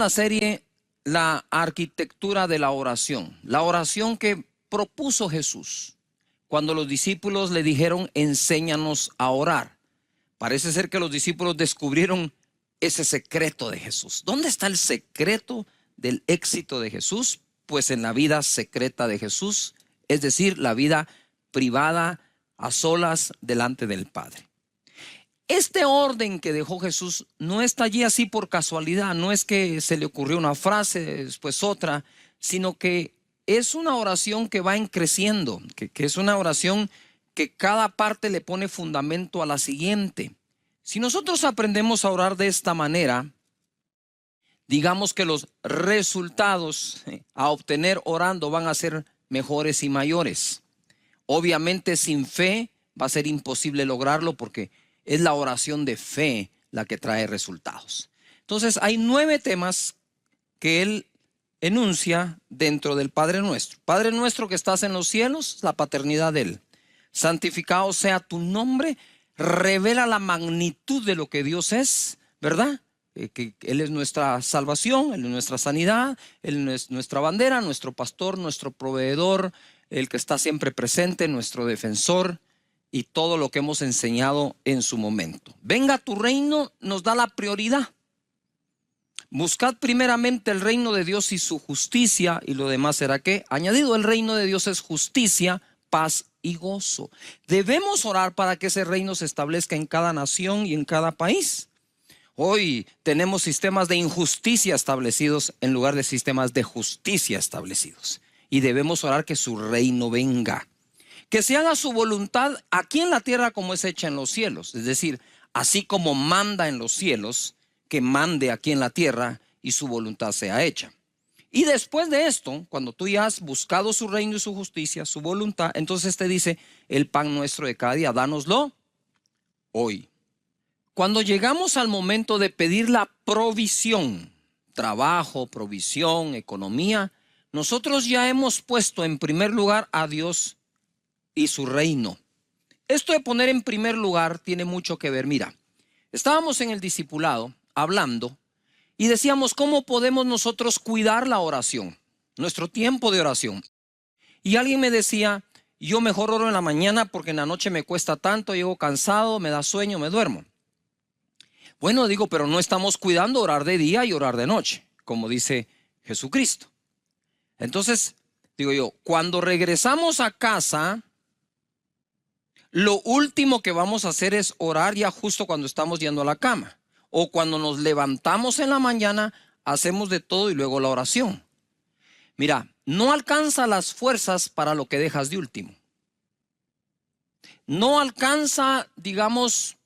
La serie La arquitectura de la oración que propuso Jesús cuando los discípulos le dijeron enséñanos a orar. Parece ser que los discípulos descubrieron ese secreto de Jesús. ¿Dónde está el secreto del éxito de Jesús? Pues en la vida secreta de Jesús, es decir, la vida privada a solas delante del Padre. Este orden que dejó Jesús no está allí así por casualidad, no es que se le ocurrió una frase, después otra, sino que es una oración que va creciendo, que es una oración que cada parte le pone fundamento a la siguiente. Si nosotros aprendemos a orar de esta manera, digamos que los resultados a obtener orando van a ser mejores y mayores. Obviamente sin fe va a ser imposible lograrlo porque es la oración de fe la que trae resultados. Entonces hay 9 temas que él enuncia dentro del Padre Nuestro. Padre nuestro que estás en los cielos, la paternidad de él. Santificado sea tu nombre, revela la magnitud de lo que Dios es, ¿verdad? Que Él es nuestra salvación, Él es nuestra sanidad, Él es nuestra bandera, nuestro pastor, nuestro proveedor, el que está siempre presente, nuestro defensor. Y todo lo que hemos enseñado en su momento. Venga tu reino nos da la prioridad. Buscad primeramente el reino de Dios y su justicia, y lo demás será ¿qué? Añadido. El reino de Dios es justicia, paz y gozo. Debemos orar para que ese reino se establezca en cada nación y en cada país. Hoy tenemos sistemas de injusticia establecidos en lugar de sistemas de justicia establecidos. Y debemos orar que su reino venga. Que se haga su voluntad aquí en la tierra como es hecha en los cielos. Es decir, así como manda en los cielos, que mande aquí en la tierra y su voluntad sea hecha. Y después de esto, cuando tú ya has buscado su reino y su justicia, su voluntad, entonces te dice, el pan nuestro de cada día, dánoslo hoy. Cuando llegamos al momento de pedir la provisión, trabajo, provisión, economía, nosotros ya hemos puesto en primer lugar a Dios y su reino. Esto de poner en primer lugar tiene mucho que ver. Mira, estábamos en el discipulado hablando y decíamos cómo podemos nosotros cuidar la oración, nuestro tiempo de oración. Y alguien me decía, yo mejor oro en la mañana porque en la noche me cuesta tanto, llego cansado, me da sueño, me duermo. Bueno, digo, pero no estamos cuidando orar de día y orar de noche, como dice Jesucristo. Entonces, digo yo, cuando regresamos a casa, lo último que vamos a hacer es orar ya justo cuando estamos yendo a la cama. O cuando nos levantamos en la mañana, hacemos de todo y luego la oración. Mira, no alcanza las fuerzas para lo que dejas de último. No alcanza, digamos,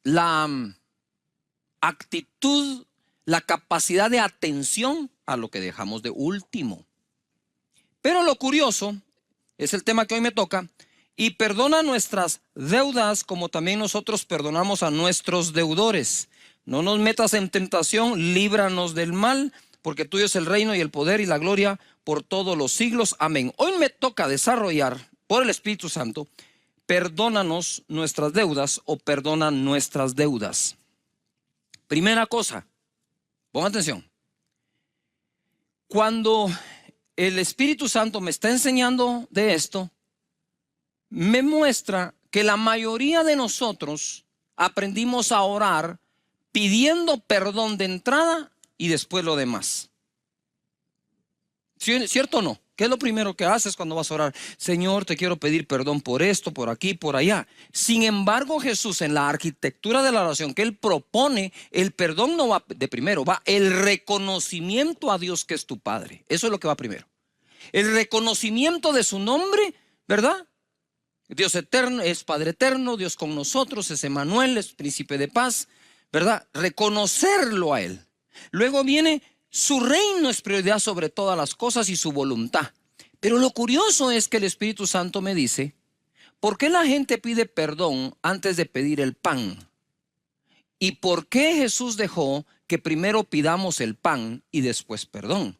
la actitud, la capacidad de atención a lo que dejamos de último. Pero lo curioso, es el tema que hoy me toca, y perdona nuestras deudas como también nosotros perdonamos a nuestros deudores. No nos metas en tentación, líbranos del mal, porque tuyo es el reino y el poder y la gloria por todos los siglos. Amén. Hoy me toca desarrollar por el Espíritu Santo, perdónanos nuestras deudas o perdona nuestras deudas. Primera cosa, ponga atención. Cuando el Espíritu Santo me está enseñando de esto, me muestra que la mayoría de nosotros aprendimos a orar pidiendo perdón de entrada y después lo demás. ¿Cierto o no? ¿Qué es lo primero que haces cuando vas a orar? Señor, te quiero pedir perdón por esto, por aquí, por allá. Sin embargo, Jesús en la arquitectura de la oración que Él propone, el perdón no va de primero, va el reconocimiento a Dios que es tu Padre. Eso es lo que va primero. El reconocimiento de su nombre, ¿verdad? Dios eterno, es Padre eterno, Dios con nosotros, es Emmanuel, es Príncipe de paz, ¿verdad? Reconocerlo a Él. Luego viene su reino es prioridad sobre todas las cosas y su voluntad. Pero lo curioso es que el Espíritu Santo me dice, ¿por qué la gente pide perdón antes de pedir el pan? ¿Y por qué Jesús dejó que primero pidamos el pan y después perdón?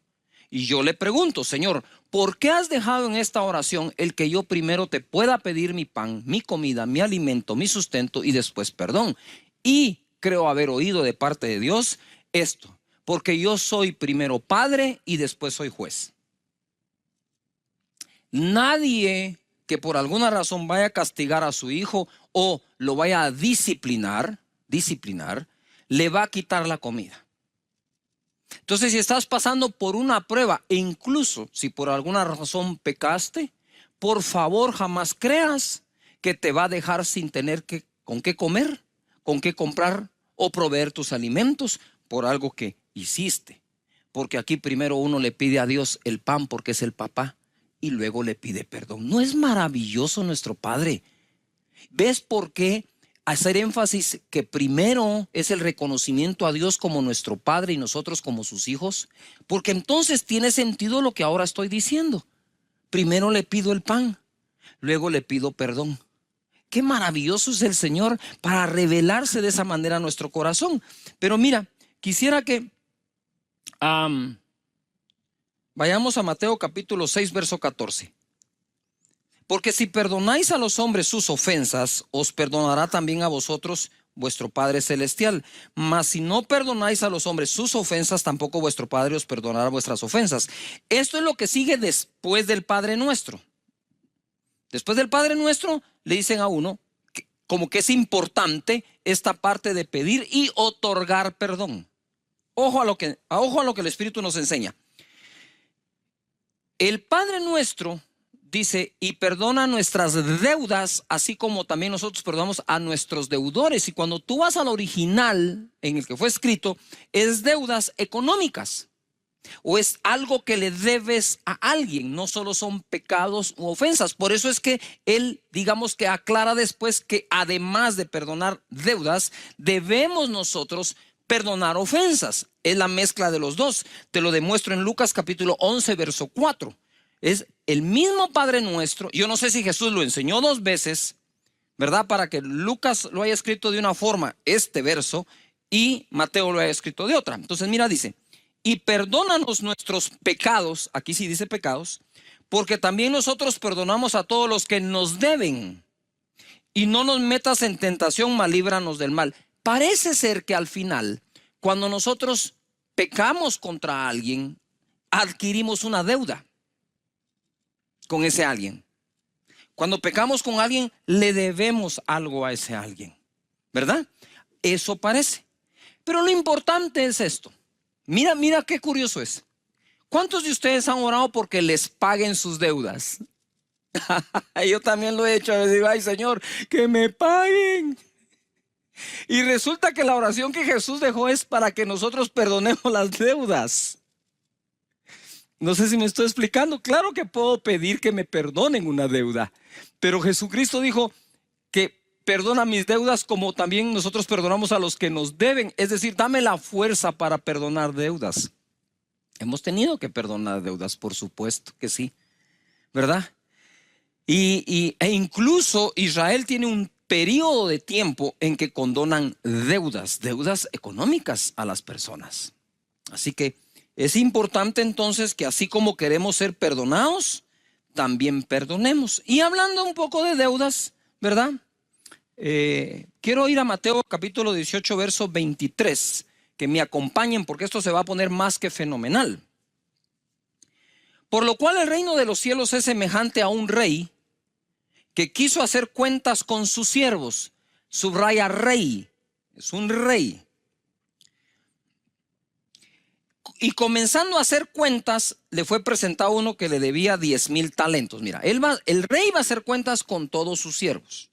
Y yo le pregunto, Señor, ¿por qué has dejado en esta oración el que yo primero te pueda pedir mi pan, mi comida, mi alimento, mi sustento y después perdón? Y creo haber oído de parte de Dios esto, porque yo soy primero padre y después soy juez. Nadie que por alguna razón vaya a castigar a su hijo o lo vaya a disciplinar, le va a quitar la comida. Entonces, si estás pasando por una prueba, e incluso si por alguna razón pecaste, por favor jamás creas que te va a dejar sin tener con qué comer, con qué comprar o proveer tus alimentos por algo que hiciste. Porque aquí primero uno le pide a Dios el pan porque es el papá y luego le pide perdón. ¿No es maravilloso nuestro Padre? ¿Ves por qué hacer énfasis que primero es el reconocimiento a Dios como nuestro Padre y nosotros como sus hijos? Porque entonces tiene sentido lo que ahora estoy diciendo. Primero le pido el pan, luego le pido perdón. Qué maravilloso es el Señor para revelarse de esa manera a nuestro corazón. Pero mira, quisiera que vayamos a Mateo capítulo 6, verso 14. Porque si perdonáis a los hombres sus ofensas, os perdonará también a vosotros vuestro Padre Celestial. Mas si no perdonáis a los hombres sus ofensas, tampoco vuestro Padre os perdonará vuestras ofensas. Esto es lo que sigue después del Padre Nuestro. Después del Padre Nuestro le dicen a uno como que es importante esta parte de pedir y otorgar perdón. Ojo a lo que el Espíritu nos enseña. El Padre Nuestro dice, y perdona nuestras deudas, así como también nosotros perdonamos a nuestros deudores. Y cuando tú vas al original en el que fue escrito, es deudas económicas. O es algo que le debes a alguien, no solo son pecados u ofensas. Por eso es que él, digamos que aclara después que además de perdonar deudas, debemos nosotros perdonar ofensas. Es la mezcla de los dos. Te lo demuestro en Lucas capítulo 11, verso 4. Es el mismo Padre Nuestro. Yo no sé si Jesús lo enseñó 2 veces, ¿verdad? Para que Lucas lo haya escrito de una forma, este verso, y Mateo lo haya escrito de otra. Entonces mira, dice, y perdónanos nuestros pecados, aquí sí dice pecados, porque también nosotros perdonamos a todos los que nos deben. Y no nos metas en tentación, mas líbranos del mal. Parece ser que al final, cuando nosotros pecamos contra alguien, adquirimos una deuda con ese alguien. Cuando pecamos con alguien, le debemos algo a ese alguien, ¿verdad? Eso parece. Pero lo importante es esto. Mira qué curioso es. ¿Cuántos de ustedes han orado porque les paguen sus deudas? Yo también lo he hecho. A veces digo, ay Señor, que me paguen. Y resulta que la oración que Jesús dejó es para que nosotros perdonemos las deudas. No sé si me estoy explicando. Claro que puedo pedir que me perdonen una deuda, pero Jesucristo dijo que perdona mis deudas como también nosotros perdonamos a los que nos deben. Es decir, dame la fuerza para perdonar deudas. Hemos tenido que perdonar deudas, por supuesto que sí, ¿verdad? E incluso Israel tiene un periodo de tiempo en que condonan deudas económicas a las personas. Así que es importante entonces que así como queremos ser perdonados, también perdonemos. Y hablando un poco de deudas, ¿verdad? Quiero ir a Mateo capítulo 18, verso 23, que me acompañen porque esto se va a poner más que fenomenal. Por lo cual el reino de los cielos es semejante a un rey que quiso hacer cuentas con sus siervos. Subraya rey, es un rey. Y comenzando a hacer cuentas, le fue presentado uno que le debía 10,000 talentos. Mira, el rey va a hacer cuentas con todos sus siervos.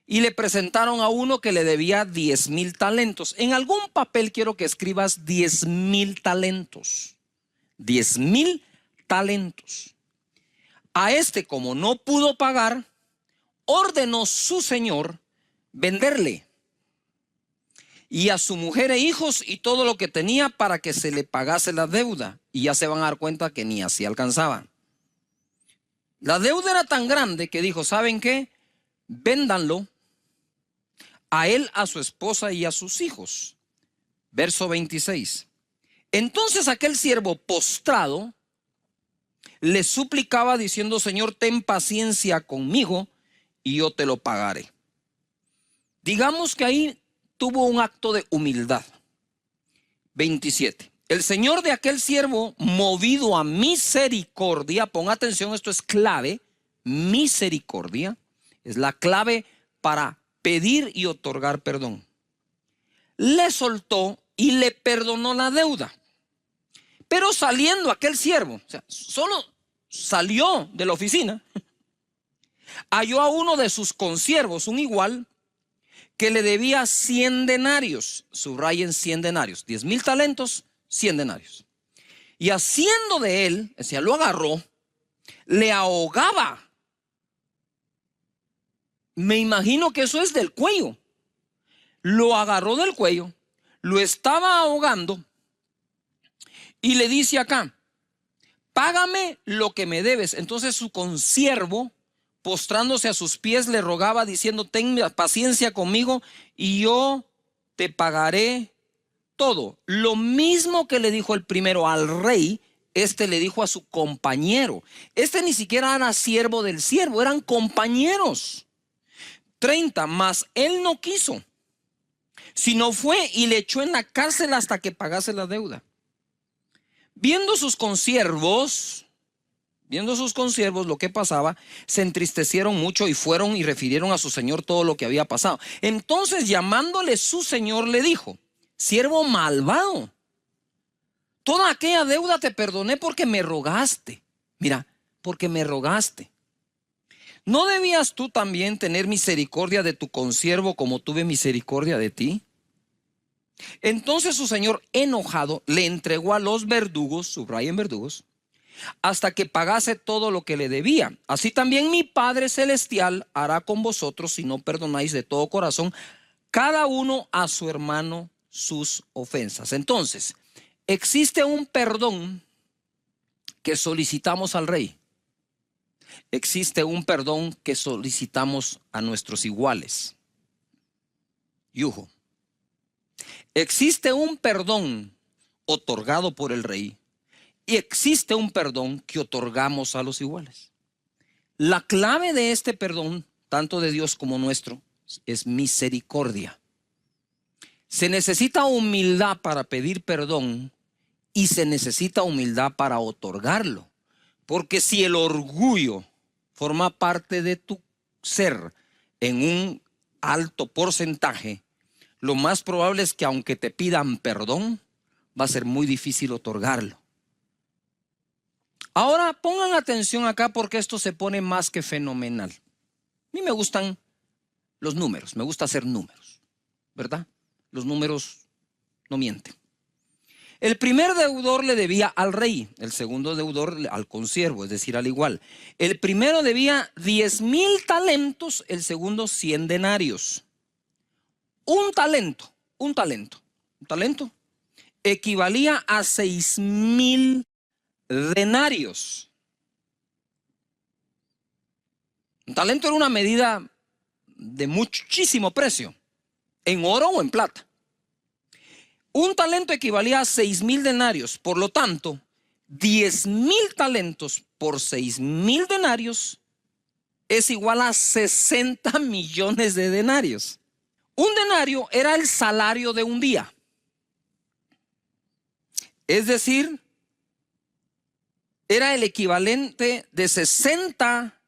Y le presentaron a uno que le debía 10,000 talentos. En algún papel quiero que escribas 10,000 talentos. 10,000 talentos. A este, como no pudo pagar, ordenó su señor venderle, y a su mujer e hijos y todo lo que tenía para que se le pagase la deuda. Y ya se van a dar cuenta que ni así alcanzaba. La deuda era tan grande que dijo, ¿saben qué? Véndanlo a él, a su esposa y a sus hijos. Verso 26. Entonces aquel siervo postrado le suplicaba diciendo, Señor, ten paciencia conmigo y yo te lo pagaré. Digamos que ahí tuvo un acto de humildad. 27. El señor de aquel siervo, movido a misericordia, pon atención, esto es clave, misericordia, es la clave para pedir y otorgar perdón. Le soltó y le perdonó la deuda. Pero saliendo aquel siervo, o sea, solo salió de la oficina, halló a uno de sus consiervos, un igual, que le debía 100 denarios. Subrayen 100 denarios, 10,000 talentos, 100 denarios. Y haciendo de él, o sea, lo agarró, le ahogaba. Me imagino que eso es del cuello. Lo agarró del cuello, lo estaba ahogando y le dice acá: págame lo que me debes. Entonces su consiervo, postrándose a sus pies, le rogaba diciendo: ten paciencia conmigo y yo te pagaré todo. Lo mismo que le dijo el primero al rey, este le dijo a su compañero. Este ni siquiera era siervo del siervo, eran compañeros. 30, mas él no quiso, sino fue y le echó en la cárcel hasta que pagase la deuda. Viendo sus consiervos lo que pasaba, se entristecieron mucho y fueron y refirieron a su señor todo lo que había pasado. Entonces, llamándole su señor, le dijo: siervo malvado, toda aquella deuda te perdoné porque me rogaste. Mira, porque me rogaste. ¿No debías tú también tener misericordia de tu consiervo como tuve misericordia de ti? Entonces su señor, enojado, le entregó a los verdugos, subrayen verdugos, hasta que pagase todo lo que le debía. Así también mi Padre Celestial hará con vosotros si no perdonáis de todo corazón cada uno a su hermano sus ofensas. Entonces, existe un perdón que solicitamos al rey. Existe un perdón que solicitamos a nuestros iguales. Yujo. Existe un perdón otorgado por el rey y existe un perdón que otorgamos a los iguales. La clave de este perdón, tanto de Dios como nuestro, es misericordia. Se necesita humildad para pedir perdón y se necesita humildad para otorgarlo. Porque si el orgullo forma parte de tu ser en un alto porcentaje, lo más probable es que aunque te pidan perdón, va a ser muy difícil otorgarlo. Ahora pongan atención acá porque esto se pone más que fenomenal. A mí me gustan los números, me gusta hacer números, ¿verdad? Los números no mienten. El primer deudor le debía al rey, el segundo deudor al consiervo, es decir, al igual. El primero debía 10,000 talentos, el segundo 100 denarios. Un talento equivalía a 6,000 denarios. Un talento era una medida de muchísimo precio, en oro o en plata. Un talento equivalía a 6,000 denarios. Por lo tanto, 10,000 talentos por 6,000 denarios es igual a 60 millones de denarios. Un denario era el salario de un día. Es decir, era el equivalente de 60.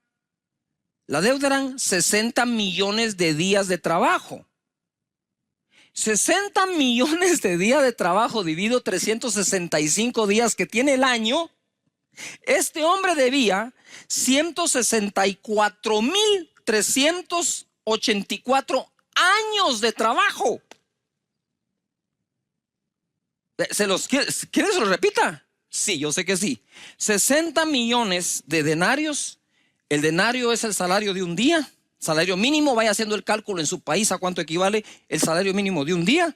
La deuda eran 60 millones de días de trabajo. 60 millones de días de trabajo dividido 365 días que tiene el año. Este hombre debía 164,384 años de trabajo. ¿Quieren que se lo repita? Sí, yo sé que sí. 60 millones de denarios. El denario es el salario de un día. Salario mínimo, vaya haciendo el cálculo en su país a cuánto equivale el salario mínimo de un día.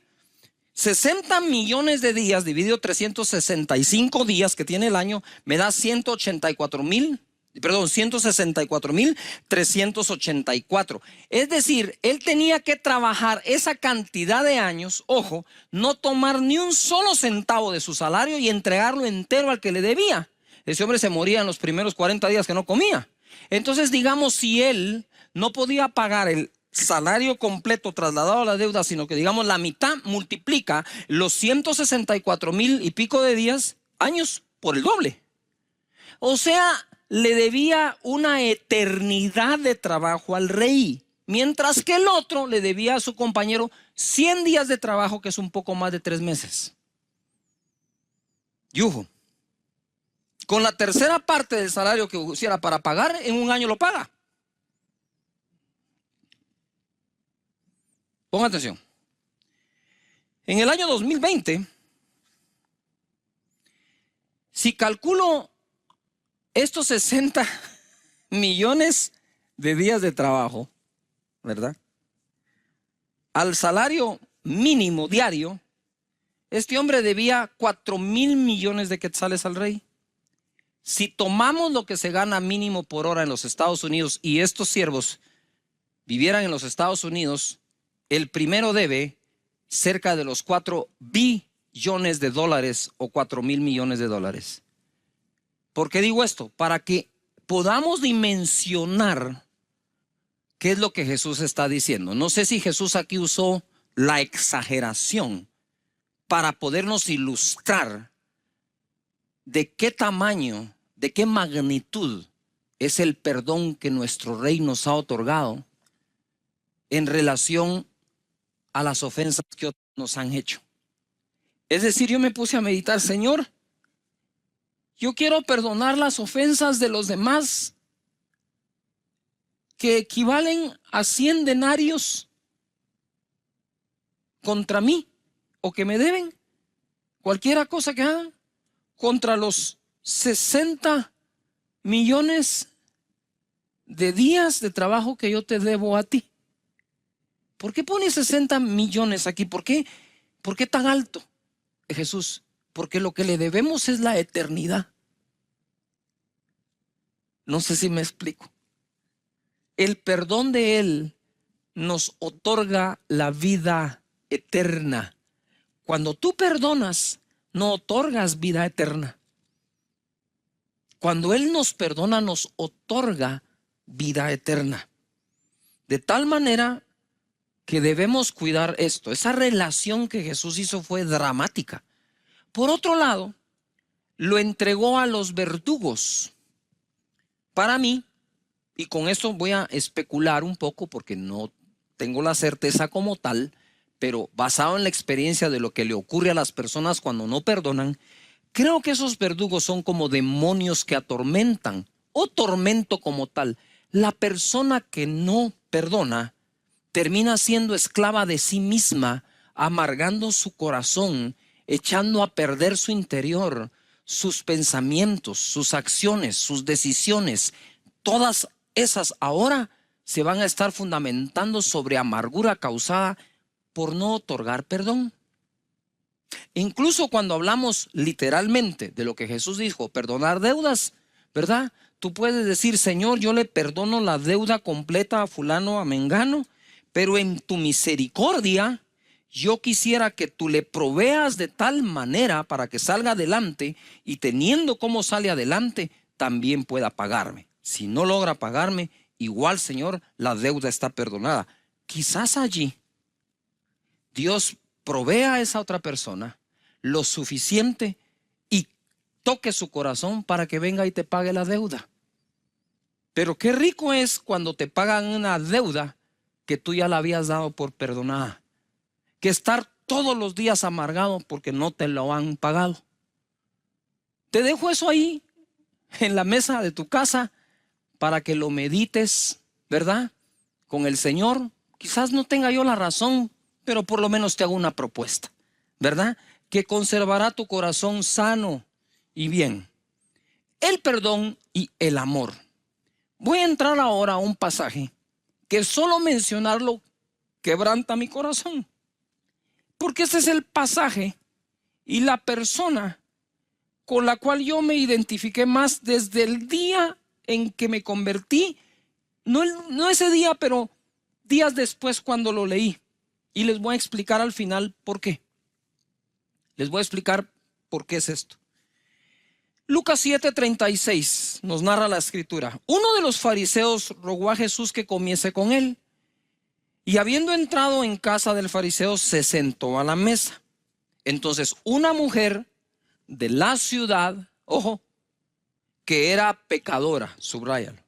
60 millones de días dividido 365 días que tiene el año me da 164,384. Es decir, él tenía que trabajar esa cantidad de años, ojo, no tomar ni un solo centavo de su salario y entregarlo entero al que le debía. Ese hombre se moría en los primeros 40 días que no comía. Entonces, digamos, si él no podía pagar salario completo trasladado a la deuda, sino que digamos la mitad, multiplica los 164,000 y pico de días, años, por el doble. O sea, le debía una eternidad de trabajo al rey, mientras que el otro le debía a su compañero 100 días de trabajo, que es un poco más de 3 meses. Yujo, con la tercera parte del salario que usiera para pagar, en un año lo paga. Ponga atención. En el año 2020, si calculo estos 60 millones de días de trabajo, ¿verdad?, al salario mínimo diario, este hombre debía 4,000 millones de quetzales al rey. Si tomamos lo que se gana mínimo por hora en los Estados Unidos y estos siervos vivieran en los Estados Unidos, el primero debe cerca de los 4 billones de dólares o 4,000 millones de dólares. ¿Por qué digo esto? Para que podamos dimensionar qué es lo que Jesús está diciendo. No sé si Jesús aquí usó la exageración para podernos ilustrar de qué tamaño, de qué magnitud es el perdón que nuestro Rey nos ha otorgado en relación a las ofensas que otros nos han hecho. Es decir, yo me puse a meditar, Señor, yo quiero perdonar las ofensas de los demás que equivalen a 100 denarios contra mí, o que me deben, cualquiera cosa que hagan, contra los 60 millones de días de trabajo que yo te debo a ti. ¿Por qué pone 60 millones aquí? ¿Por qué tan alto, Jesús? Porque lo que le debemos es la eternidad. No sé si me explico. El perdón de Él nos otorga la vida eterna. Cuando tú perdonas, no otorgas vida eterna. Cuando Él nos perdona, nos otorga vida eterna. De tal manera que debemos cuidar esto. Esa relación que Jesús hizo fue dramática. Por otro lado, lo entregó a los verdugos. Para mí, y con esto voy a especular un poco porque no tengo la certeza como tal, pero basado en la experiencia de lo que le ocurre a las personas cuando no perdonan, creo que esos verdugos son como demonios que atormentan, o tormento como tal. La persona que no perdona termina siendo esclava de sí misma, amargando su corazón, echando a perder su interior, sus pensamientos, sus acciones, sus decisiones. Todas esas ahora se van a estar fundamentando sobre amargura causada por no otorgar perdón. Incluso cuando hablamos literalmente de lo que Jesús dijo, perdonar deudas, ¿verdad? Tú puedes decir, Señor, yo le perdono la deuda completa a fulano, a mengano, pero en tu misericordia yo quisiera que tú le proveas de tal manera para que salga adelante, y teniendo cómo sale adelante, también pueda pagarme. Si no logra pagarme, igual, Señor, la deuda está perdonada. Quizás allí Dios provea a esa otra persona lo suficiente y toque su corazón para que venga y te pague la deuda. Pero qué rico es cuando te pagan una deuda que tú ya la habías dado por perdonada, que estar todos los días amargado porque no te lo han pagado. Te dejo eso ahí en la mesa de tu casa para que lo medites, ¿verdad?, con el Señor. Quizás no tenga yo la razón, pero por lo menos te hago una propuesta, ¿verdad?, que conservará tu corazón sano y bien. El perdón y el amor. Voy a entrar ahora a un pasaje que solo mencionarlo quebranta mi corazón, porque ese es el pasaje y la persona con la cual yo me identifiqué más desde el día en que me convertí. No ese día, pero días después cuando lo leí. Y les voy a explicar al final por qué. Les voy a explicar por qué es esto. Lucas 7:36 nos narra la escritura. Uno de los fariseos rogó a Jesús que comiese con él. Y habiendo entrado en casa del fariseo, se sentó a la mesa. Entonces una mujer de la ciudad, ojo, que era pecadora, subráyalo.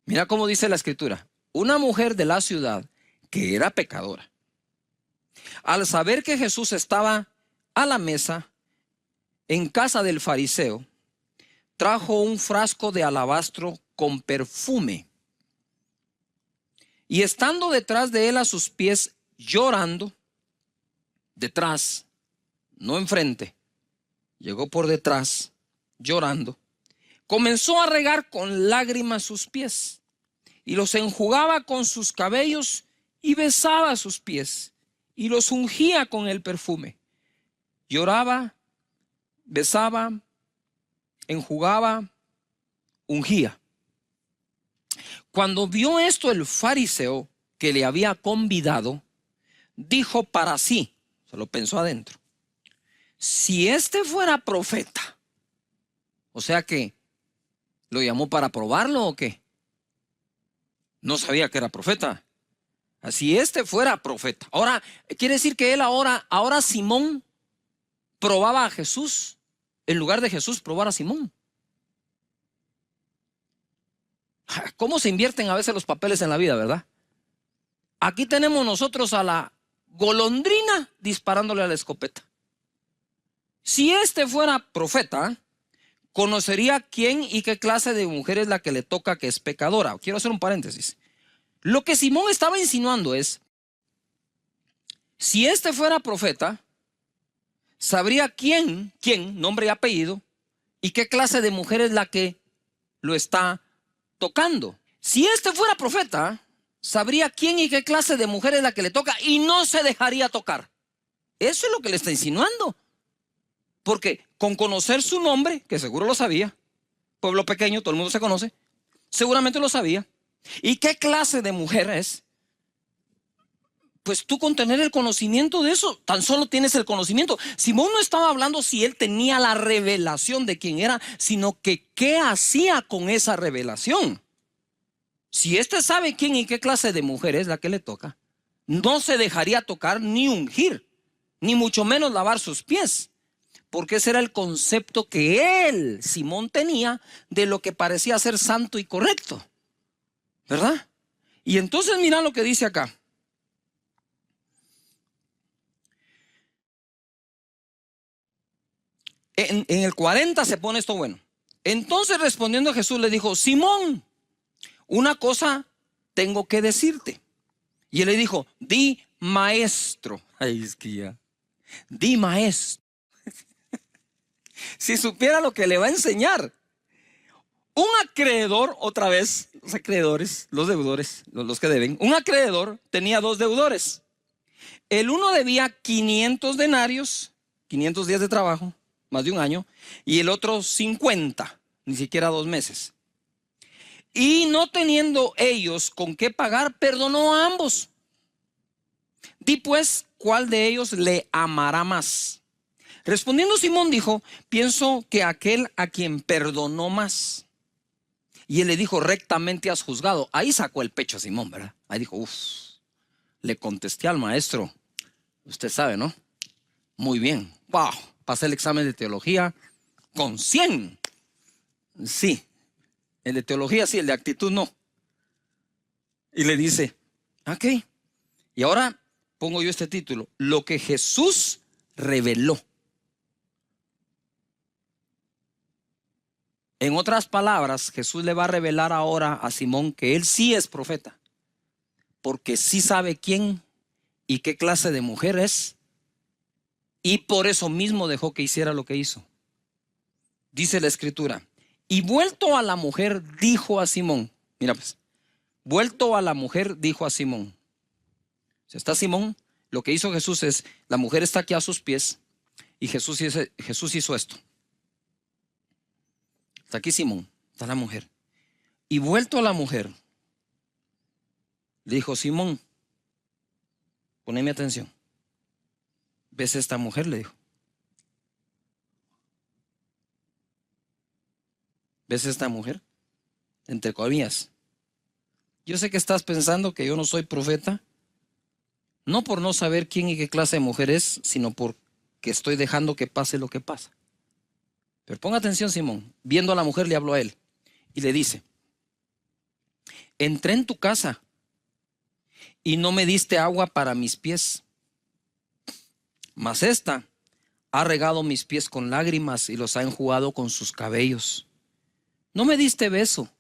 Mira cómo dice la escritura, una mujer de la ciudad que era pecadora. Al saber que Jesús estaba a la mesa en casa del fariseo, trajo un frasco de alabastro con perfume. Y estando detrás de él a sus pies, llorando, detrás, no enfrente, llegó por detrás, llorando, comenzó a regar con lágrimas sus pies y los enjugaba con sus cabellos y besaba sus pies y los ungía con el perfume. Lloraba, besaba, enjugaba, ungía. Cuando vio esto el fariseo que le había convidado, dijo para sí, se lo pensó adentro, si este fuera profeta, o sea que lo llamó para probarlo o qué, no sabía que era profeta. Si este fuera profeta, ahora quiere decir que él ahora Simón probaba a Jesús, en lugar de Jesús probar a Simón. ¿Cómo se invierten a veces los papeles en la vida, verdad? Aquí tenemos nosotros a la golondrina disparándole a la escopeta. Si este fuera profeta, conocería quién y qué clase de mujer es la que le toca que es pecadora. Quiero hacer un paréntesis. Lo que Simón estaba insinuando es, si este fuera profeta, sabría quién, nombre y apellido, y qué clase de mujer es la que lo está tocando. Si este fuera profeta, sabría quién y qué clase de mujer es la que le toca y no se dejaría tocar. Eso es lo que le está insinuando. Porque con conocer su nombre, que seguro lo sabía, pueblo pequeño, todo el mundo se conoce, seguramente lo sabía. ¿Y qué clase de mujer es? Pues tú con tener el conocimiento de eso, tan solo tienes el conocimiento. Simón no estaba hablando si él tenía la revelación de quién era, sino que qué hacía con esa revelación. Si este sabe quién y qué clase de mujer es la que le toca, no se dejaría tocar ni ungir, ni mucho menos lavar sus pies, porque ese era el concepto que él, Simón, tenía de lo que parecía ser santo y correcto, ¿verdad? Y entonces mira lo que dice acá. En el 40 se pone esto bueno. Entonces respondiendo Jesús le dijo, Simón, una cosa tengo que decirte. Y él le dijo, di maestro. Ay, es que ya. Di maestro. Si supiera lo que le va a enseñar. Un acreedor, otra vez, los acreedores, los deudores, los que deben. Un acreedor tenía dos deudores. El uno debía 500 denarios, 500 días de trabajo, más de un año, y el otro 50, ni siquiera 2 meses. Y no teniendo ellos con qué pagar, perdonó a ambos. Di pues, ¿cuál de ellos le amará más? Respondiendo Simón dijo, pienso que aquel a quien perdonó más. Y él le dijo, rectamente has juzgado. Ahí sacó el pecho a Simón, ¿verdad? Ahí dijo, le contesté al maestro. Usted sabe, ¿no? Muy bien. Wow, pasé el examen de teología con 100. Sí, el de teología sí, el de actitud no. Y le dice, ok. Y ahora pongo yo este título, lo que Jesús reveló. En otras palabras, Jesús le va a revelar ahora a Simón que él sí es profeta, porque sí sabe quién y qué clase de mujer es, y por eso mismo dejó que hiciera lo que hizo. Dice la escritura, y vuelto a la mujer dijo a Simón, mira pues, vuelto a la mujer dijo a Simón, si está Simón, lo que hizo Jesús es, la mujer está aquí a sus pies, y Jesús hizo esto. Está aquí Simón, está la mujer. Y vuelto a la mujer, le dijo, Simón, poneme atención. ¿Ves esta mujer? Le dijo. ¿Ves esta mujer? Entre comillas. Yo sé que estás pensando que yo no soy profeta, No por no saber quién y qué clase de mujer es, sino porque estoy dejando que pase lo que pasa. Pero ponga atención, Simón. Viendo a la mujer, le habló a él y le dice: entré en tu casa y no me diste agua para mis pies, mas esta ha regado mis pies con lágrimas y los ha enjugado con sus cabellos. No me diste beso,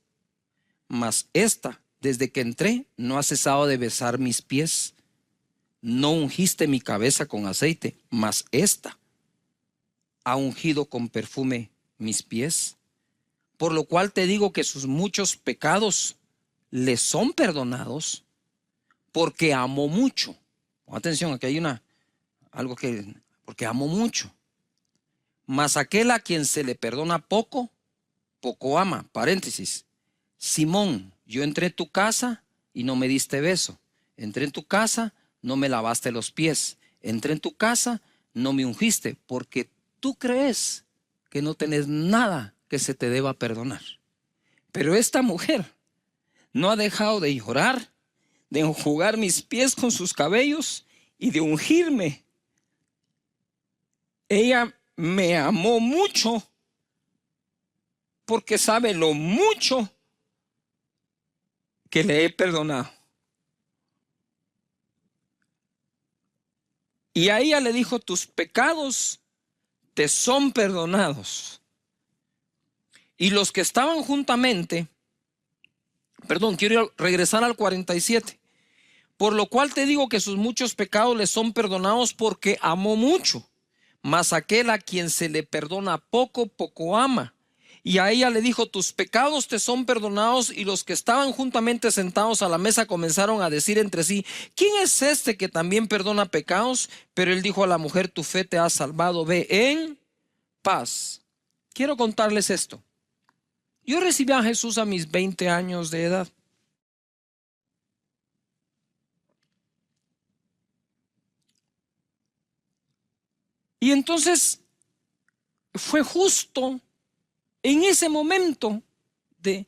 mas esta, desde que entré, no ha cesado de besar mis pies. No ungiste mi cabeza con aceite, mas esta ha ungido con perfume mis pies. Por lo cual te digo que sus muchos pecados le son perdonados, porque amó mucho. Atención, aquí hay algo que, porque amó mucho. Mas aquel a quien se le perdona poco, poco ama. Paréntesis. Simón, yo entré en tu casa y no me diste beso. Entré en tu casa, no me lavaste los pies. Entré en tu casa, no me ungiste, porque tú crees que no tenés nada que se te deba perdonar. Pero esta mujer no ha dejado de llorar, de enjugar mis pies con sus cabellos y de ungirme. Ella me amó mucho porque sabe lo mucho que le he perdonado. Y a ella le dijo: tus pecados te son perdonados. Y los que estaban juntamente, quiero regresar al 47. Por lo cual te digo que sus muchos pecados le son perdonados, porque amó mucho. Mas aquel a quien se le perdona poco, poco ama. Y a ella le dijo: tus pecados te son perdonados. Y los que estaban juntamente sentados a la mesa comenzaron a decir entre sí: ¿quién es este que también perdona pecados? Pero él dijo a la mujer: tu fe te ha salvado, ve en paz. Quiero contarles esto. Yo recibí a Jesús a mis 20 años de edad. Y entonces fue justo en ese momento de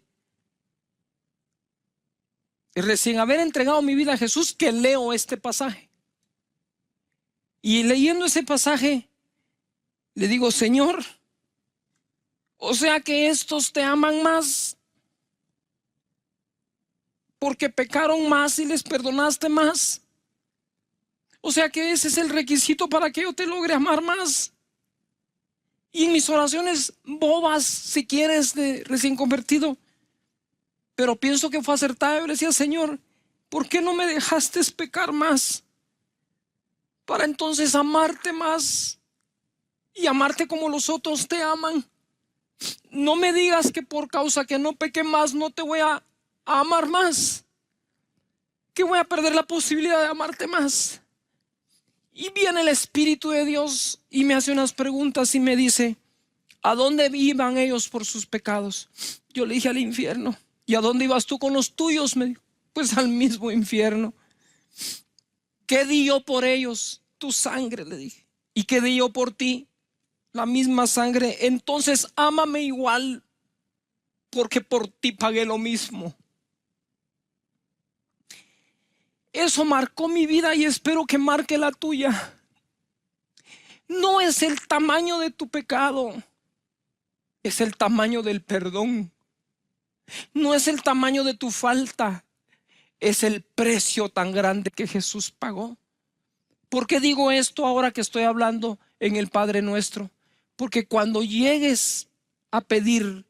recién haber entregado mi vida a Jesús que leo este pasaje. Y leyendo ese pasaje le digo: Señor, o sea que estos te aman más porque pecaron más y les perdonaste más. O sea que ese es el requisito para que yo te logre amar más. Y en mis oraciones bobas, si quieres, de recién convertido, pero pienso que fue acertado, yo le decía: Señor, ¿por qué no me dejaste pecar más? Para entonces amarte más y amarte como los otros te aman. No me digas que por causa que no peque más no te voy a amar más, que voy a perder la posibilidad de amarte más. Y viene el Espíritu de Dios y me hace unas preguntas y me dice: ¿a dónde iban ellos por sus pecados? Yo le dije: al infierno. ¿Y a dónde ibas tú con los tuyos? Me dijo: pues al mismo infierno. ¿Qué di yo por ellos? Tu sangre, le dije. ¿Y qué di yo por ti? La misma sangre. Entonces ámame igual, porque por ti pagué lo mismo. Eso marcó mi vida y espero que marque la tuya. No es el tamaño de tu pecado, es el tamaño del perdón. No es el tamaño de tu falta, es el precio tan grande que Jesús pagó. ¿Por qué digo esto ahora que estoy hablando en el Padre Nuestro? Porque cuando llegues a pedir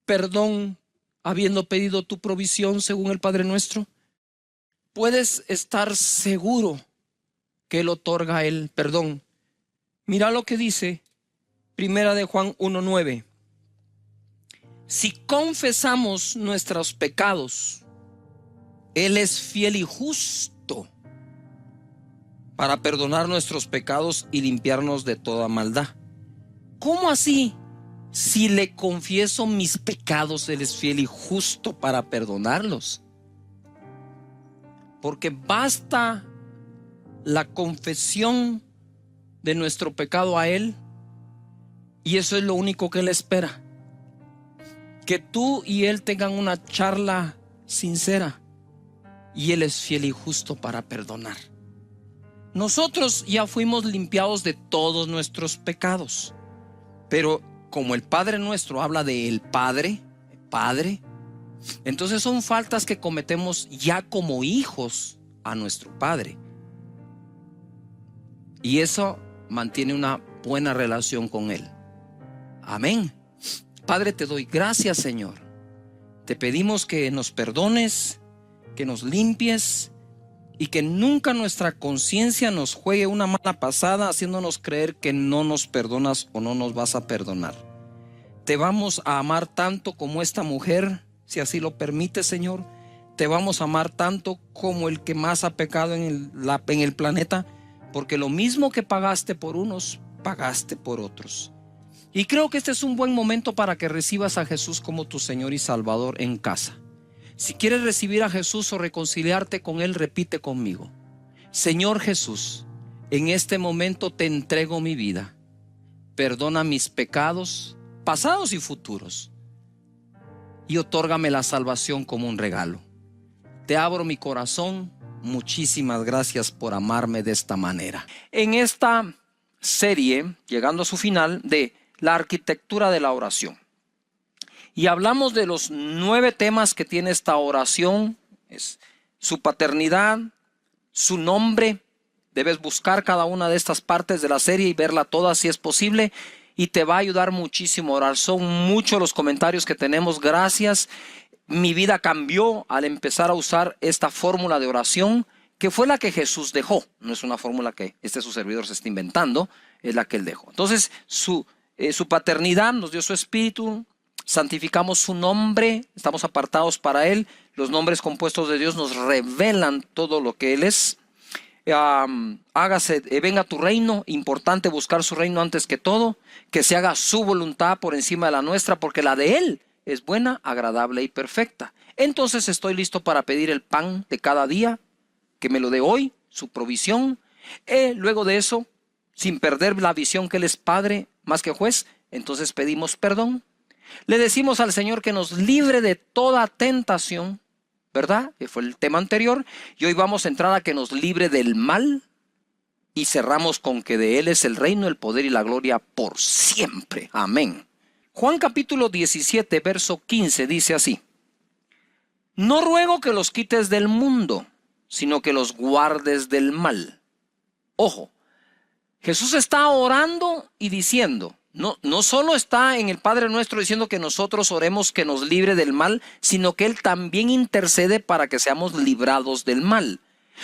perdón, habiendo pedido tu provisión según el Padre Nuestro, puedes estar seguro que Él otorga el perdón. Mira lo que dice Primera de Juan 1:9. Si confesamos nuestros pecados, Él es fiel y justo para perdonar nuestros pecados y limpiarnos de toda maldad. ¿Cómo así? Si le confieso mis pecados, Él es fiel y justo para perdonarlos. Porque basta la confesión de nuestro pecado a Él, y eso es lo único que Él espera. Que tú y Él tengan una charla sincera, y Él es fiel y justo para perdonar. nosotros ya fuimos limpiados de todos nuestros pecados. Pero como el Padre nuestro habla de el Padre, entonces son faltas que cometemos ya como hijos a nuestro Padre. Y eso mantiene una buena relación con Él. Amén. Padre, te doy gracias, Señor. Te pedimos que nos perdones, que nos limpies y que nunca nuestra conciencia nos juegue una mala pasada haciéndonos creer que no nos perdonas o no nos vas a perdonar. Te vamos a amar tanto como esta mujer, si así lo permite, Señor. Te vamos a amar tanto como el que más ha pecado en el planeta, porque lo mismo que pagaste por unos, pagaste por otros. Y creo que este es un buen momento para que recibas a Jesús como tu Señor y Salvador en casa. Si quieres recibir a Jesús o reconciliarte con Él, repite conmigo: Señor Jesús, en este momento te entrego mi vida. Perdona mis pecados, pasados y futuros, y otórgame la salvación como un regalo. Te abro mi corazón. Muchísimas gracias por amarme de esta manera. En esta serie, llegando a su final, de la arquitectura de la oración, y hablamos de los 9 temas que tiene esta oración: es su paternidad, su nombre. Debes buscar cada una de estas partes de la serie y verla toda si es posible, y te va a ayudar muchísimo a orar. Son muchos los comentarios que tenemos. Gracias. Mi vida cambió al empezar a usar esta fórmula de oración, que fue la que Jesús dejó. No es una fórmula que su servidor se está inventando, es la que Él dejó. Entonces, su paternidad nos dio su espíritu, santificamos su nombre, estamos apartados para Él. Los nombres compuestos de Dios nos revelan todo lo que Él es. Venga tu reino, importante buscar su reino antes que todo, que se haga su voluntad por encima de la nuestra, porque la de Él es buena, agradable y perfecta. Entonces estoy listo para pedir el pan de cada día, que me lo dé hoy, su provisión. Luego de eso, sin perder la visión que Él es Padre más que juez, entonces pedimos perdón. Le decimos al Señor que nos libre de toda tentación, ¿verdad? Que fue el tema anterior. Y hoy vamos a entrar a que nos libre del mal. Y cerramos con que de Él es el reino, el poder y la gloria por siempre. Amén. Juan capítulo 17, verso 15 dice así: No ruego que los quites del mundo, sino que los guardes del mal. Ojo, Jesús está orando y diciendo, no solo está en el Padre Nuestro diciendo que nosotros oremos que nos libre del mal, sino que Él también intercede para que seamos librados del mal.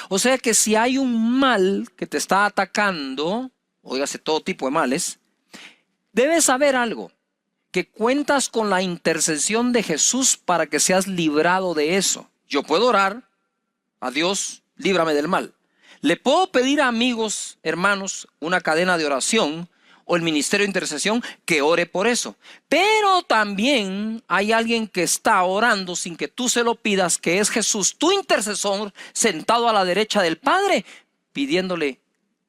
O sea que si hay un mal que te está atacando, óigase, todo tipo de males, debes saber algo, que cuentas con la intercesión de Jesús para que seas librado de eso. Yo puedo orar a Dios, líbrame del mal. Le puedo pedir a amigos, hermanos, una cadena de oración o el ministerio de intercesión que ore por eso. Pero también hay alguien que está orando sin que tú se lo pidas, que es Jesús, tu intercesor, sentado a la derecha del Padre, pidiéndole: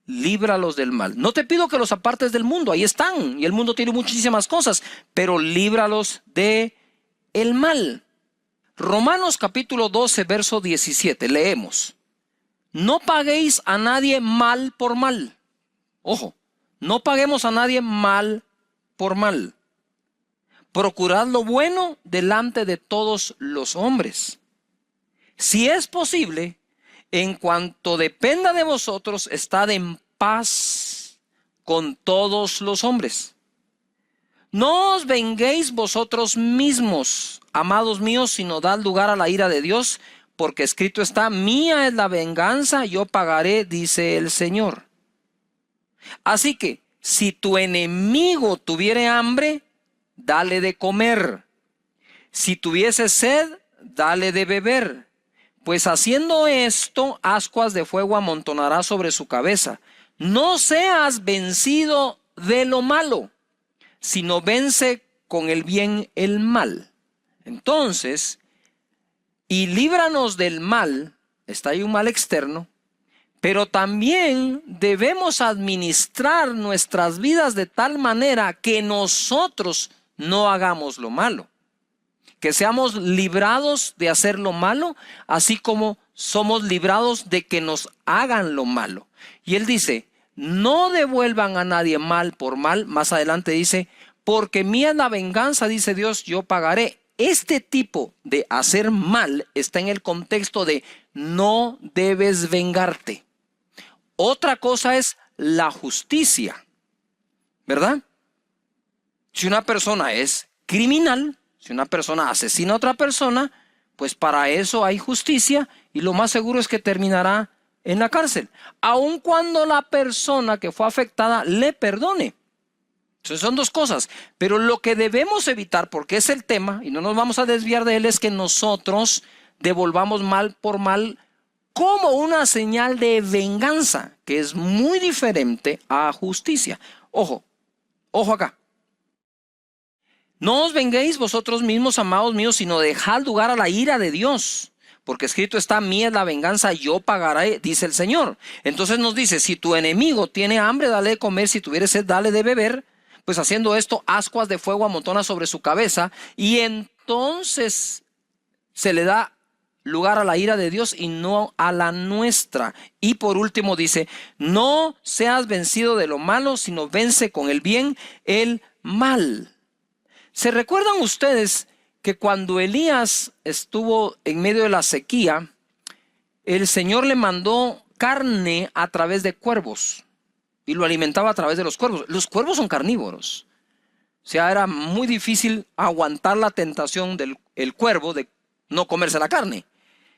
líbralos del mal. No te pido que los apartes del mundo, ahí están, y el mundo tiene muchísimas cosas, pero líbralos de el mal. Romanos capítulo 12, verso 17, leemos: No paguéis a nadie mal por mal. Ojo, no paguemos a nadie mal por mal. Procurad lo bueno delante de todos los hombres. Si es posible, en cuanto dependa de vosotros, estad en paz con todos los hombres. No os venguéis vosotros mismos, amados míos, sino dad lugar a la ira de Dios, porque escrito está: mía es la venganza, yo pagaré, dice el Señor. Así que, si tu enemigo tuviere hambre, dale de comer. Si tuviese sed, dale de beber. Pues haciendo esto, ascuas de fuego amontonará sobre su cabeza. No seas vencido de lo malo, sino vence con el bien el mal. Entonces, y líbranos del mal, está ahí un mal externo, pero también debemos administrar nuestras vidas de tal manera que nosotros no hagamos lo malo. que seamos librados de hacer lo malo, así como somos librados de que nos hagan lo malo. Y él dice, no devuelvan a nadie mal por mal. Más adelante dice, porque mía es la venganza, dice Dios, yo pagaré. Este tipo de hacer mal está en el contexto de no debes vengarte. Otra cosa es la justicia, ¿verdad? Si una persona es criminal, si una persona asesina a otra persona, pues para eso hay justicia y lo más seguro es que terminará en la cárcel, aun cuando la persona que fue afectada le perdone. Entonces son dos cosas, pero lo que debemos evitar, porque es el tema, y no nos vamos a desviar de él, es que nosotros devolvamos mal por mal como una señal de venganza, que es muy diferente a justicia. Ojo, ojo acá. No os venguéis vosotros mismos, amados míos, sino dejad lugar a la ira de Dios. Porque escrito está, mía es la venganza, yo pagaré, dice el Señor. Entonces nos dice, si tu enemigo tiene hambre, dale de comer, si tuviere sed, dale de beber. Pues haciendo esto, ascuas de fuego amontona sobre su cabeza. Y entonces se le da lugar a la ira de Dios y no a la nuestra. Y por último dice, no seas vencido de lo malo, sino vence con el bien el mal. ¿Se recuerdan ustedes que cuando Elías estuvo en medio de la sequía, el Señor le mandó carne a través de cuervos y lo alimentaba a través de los cuervos? Los cuervos son carnívoros. O sea, era muy difícil aguantar la tentación del cuervo de no comerse la carne.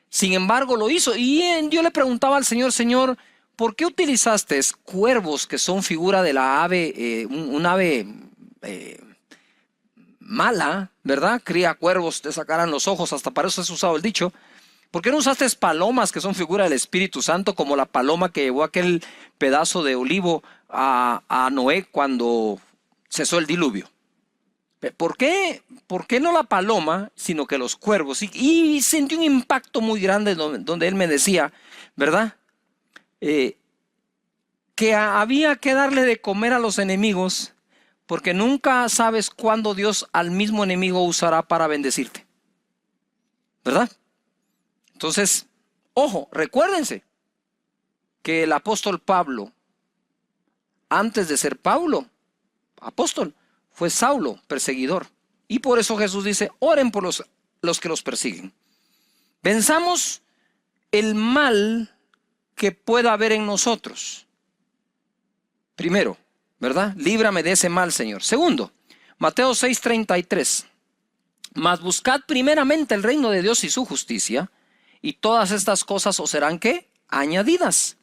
Sin embargo, lo hizo. Y yo le preguntaba al Señor, Señor, ¿por qué utilizaste cuervos que son figura de la ave, un ave mala, ¿verdad? Cría cuervos, te sacarán los ojos, hasta para eso has usado el dicho. ¿Por qué no usaste palomas que son figura del Espíritu Santo, como la paloma que llevó aquel pedazo de olivo a Noé cuando cesó el diluvio? ¿Por qué no la paloma, sino que los cuervos? Y sentí un impacto muy grande donde él me decía, ¿verdad? Que había que darle de comer a los enemigos, porque nunca sabes cuándo Dios al mismo enemigo usará para bendecirte, ¿verdad? Entonces, ojo, recuérdense que el apóstol Pablo, antes de ser Pablo, apóstol, fue Saulo, perseguidor. Y por eso Jesús dice, oren por los que los persiguen. Venzamos el mal que pueda haber en nosotros. Primero, ¿verdad? Líbrame de ese mal, Señor. Segundo, Mateo 6:33. Mas buscad primeramente el reino de Dios y su justicia, y todas estas cosas os serán, ¿qué? Añadidas.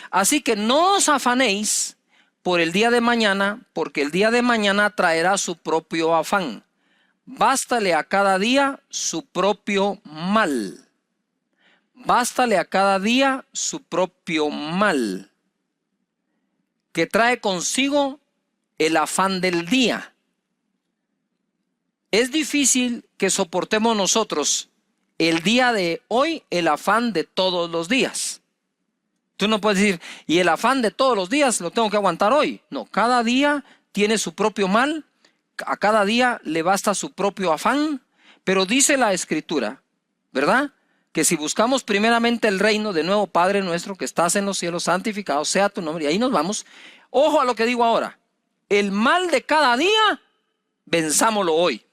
Así que no os afanéis por el día de mañana, porque el día de mañana traerá su propio afán. Bástale a cada día su propio mal. Bástale a cada día su propio mal, que trae consigo el afán del día. Es difícil que soportemos nosotros el día de hoy el afán de todos los días. Tú no puedes decir, y el afán de todos los días lo tengo que aguantar hoy. No, cada día tiene su propio mal, a cada día le basta su propio afán, pero dice la Escritura, ¿verdad? Que si buscamos primeramente el reino, de nuevo, Padre nuestro que estás en los cielos, santificado sea tu nombre, y ahí nos vamos. Ojo a lo que digo ahora, el mal de cada día, venzámoslo hoy.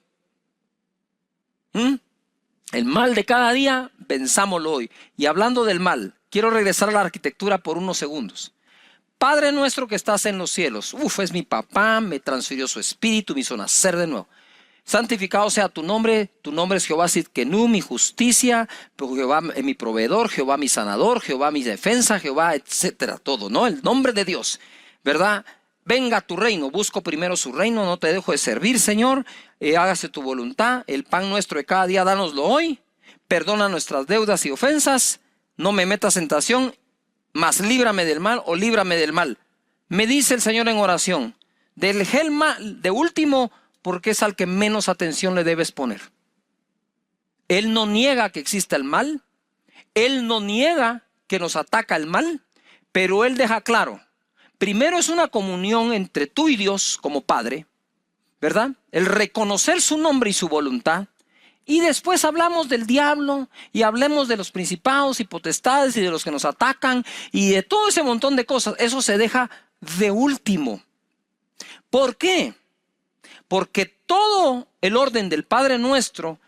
El mal de cada día, venzámoslo hoy. Y hablando del mal, quiero regresar a la arquitectura por unos segundos. Padre nuestro que estás en los cielos, es mi papá, me transfirió su espíritu, me hizo nacer de nuevo. Santificado sea tu nombre es Jehová Sidkenu, mi justicia, Jehová mi proveedor, Jehová mi sanador, Jehová mi defensa, Jehová, etcétera, todo, ¿no? El nombre de Dios, ¿verdad? Venga tu reino, busco primero su reino, no te dejo de servir, Señor, hágase tu voluntad, el pan nuestro de cada día, dánoslo hoy, perdona nuestras deudas y ofensas, no me metas en tentación, mas líbrame del mal o líbrame del mal. Me dice el Señor en oración, del mal, de último, porque es al que menos atención le debes poner. Él no niega que exista el mal, Él no niega que nos ataca el mal, pero Él deja claro, primero es una comunión entre tú y Dios como Padre, ¿verdad? El reconocer su nombre y su voluntad, Y después hablamos del diablo y hablemos de los principados y potestades y de los que nos atacan y de todo ese montón de cosas. Eso se deja de último. ¿Por qué? Porque todo el orden del Padre Nuestro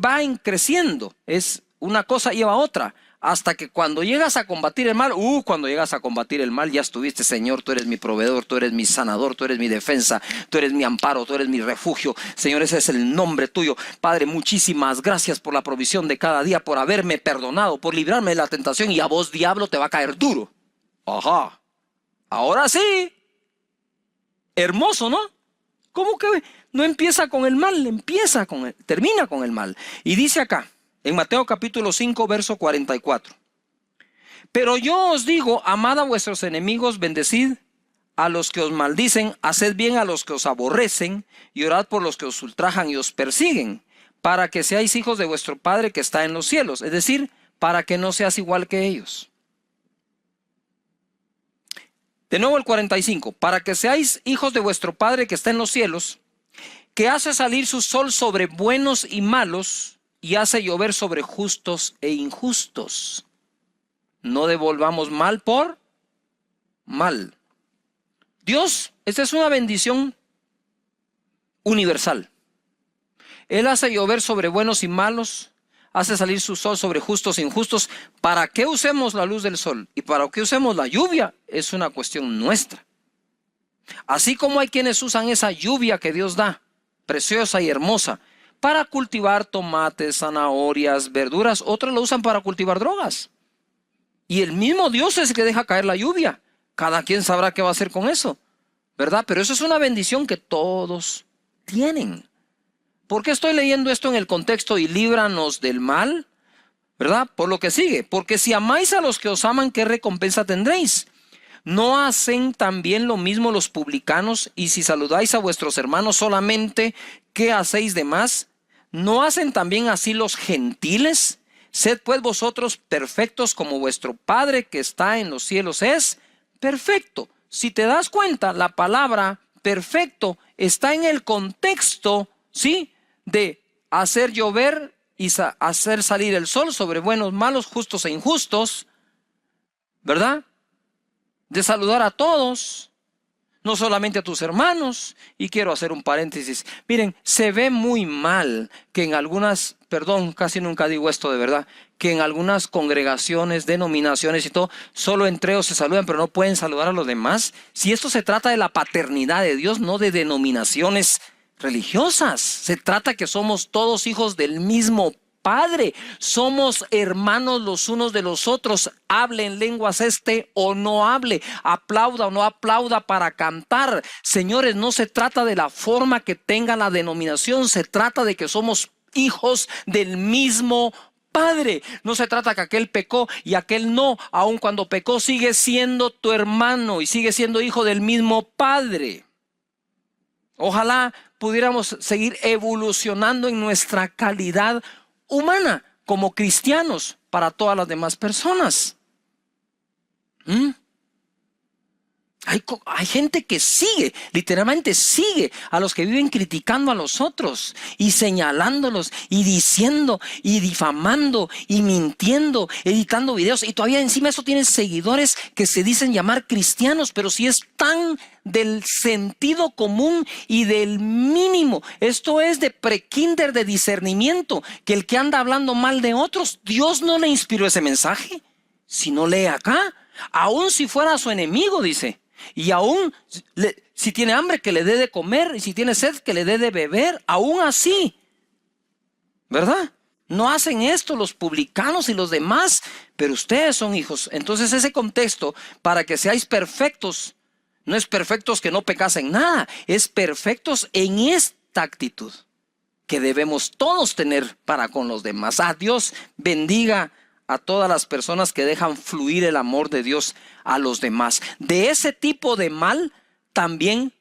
va creciendo. Es una cosa lleva a otra. Hasta que cuando llegas a combatir el mal, cuando llegas a combatir el mal, ya estuviste, Señor, tú eres mi proveedor, tú eres mi sanador, tú eres mi defensa, tú eres mi amparo, tú eres mi refugio. Señor, ese es el nombre tuyo. Padre, muchísimas gracias por la provisión de cada día, por haberme perdonado, por librarme de la tentación, y a vos, diablo, te va a caer duro. Ajá. Ahora sí. Hermoso, ¿no? ¿Cómo que no empieza con el mal? Termina con el mal. Y dice acá, en Mateo capítulo 5, verso 44. Pero yo os digo, amad a vuestros enemigos, bendecid a los que os maldicen, haced bien a los que os aborrecen, y orad por los que os ultrajan y os persiguen, para que seáis hijos de vuestro Padre que está en los cielos. Es decir, para que no seas igual que ellos. De nuevo el 45. Para que seáis hijos de vuestro Padre que está en los cielos, que hace salir su sol sobre buenos y malos, y hace llover sobre justos e injustos. No devolvamos mal por mal. Dios, esta es una bendición universal. Él hace llover sobre buenos y malos, hace salir su sol sobre justos e injustos. ¿Para qué usemos la luz del sol y para qué usemos la lluvia? Es una cuestión nuestra. Así como hay quienes usan esa lluvia que Dios da, preciosa y hermosa, para cultivar tomates, zanahorias, verduras, otros lo usan para cultivar drogas. Y el mismo Dios es el que deja caer la lluvia. Cada quien sabrá qué va a hacer con eso, ¿verdad? Pero eso es una bendición que todos tienen. ¿Por qué estoy leyendo esto en el contexto y líbranos del mal? ¿Verdad? Por lo que sigue. Porque si amáis a los que os aman, ¿qué recompensa tendréis? ¿No hacen también lo mismo los publicanos? Y si saludáis a vuestros hermanos solamente, ¿qué hacéis de más? ¿No hacen también así los gentiles? Sed pues vosotros perfectos como vuestro Padre que está en los cielos es perfecto. Si te das cuenta, la palabra perfecto está en el contexto, ¿sí?, de hacer llover y hacer salir el sol sobre buenos, malos, justos e injustos, ¿verdad? De saludar a todos, no solamente a tus hermanos. Y quiero hacer un paréntesis. Miren, se ve muy mal que en algunas, casi nunca digo esto de verdad, que en algunas congregaciones, denominaciones y todo, solo entre ellos se saludan, pero no pueden saludar a los demás. Si esto se trata de la paternidad de Dios, no de denominaciones religiosas. Se trata que somos todos hijos del mismo Padre, somos hermanos los unos de los otros. Hable en lenguas o no hable, aplauda o no aplauda para cantar. Señores, no se trata de la forma que tenga la denominación, se trata de que somos hijos del mismo Padre. No se trata que aquel pecó y aquel no. Aun cuando pecó, sigue siendo tu hermano y sigue siendo hijo del mismo Padre. Ojalá pudiéramos seguir evolucionando en nuestra calidad humana como cristianos para todas las demás personas. Hay gente que literalmente sigue a los que viven criticando a los otros y señalándolos y diciendo y difamando y mintiendo, editando videos, y todavía encima eso tienen seguidores que se dicen llamar cristianos, pero si es tan del sentido común y del mínimo, esto es de prekinder, de discernimiento, que el que anda hablando mal de otros, Dios no le inspiró ese mensaje. Si no lee acá, aun si fuera su enemigo, dice. Y aún si tiene hambre, que le dé de comer, y si tiene sed, que le dé de beber. Aún así, ¿verdad? No hacen esto los publicanos y los demás, pero ustedes son hijos. Entonces ese contexto, para que seáis perfectos, no es perfectos que no pecasen nada, es perfectos en esta actitud que debemos todos tener para con los demás. Dios bendiga a todas las personas que dejan fluir el amor de Dios a los demás. De ese tipo de mal también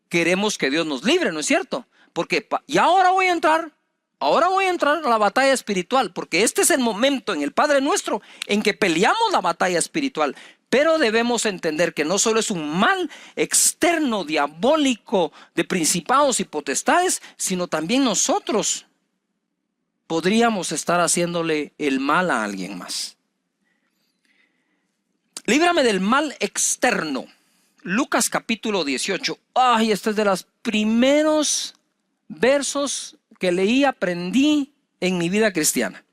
queremos que Dios nos libre, ¿no es cierto? Porque ahora voy a entrar a la batalla espiritual, porque este es el momento en el Padre Nuestro en que peleamos la batalla espiritual. Pero debemos entender que no solo es un mal externo, diabólico, de principados y potestades, sino también nosotros podríamos estar haciéndole el mal a alguien más. Líbrame del mal externo. Lucas capítulo 18. Ay, este es de los primeros versos que leí, aprendí en mi vida cristiana.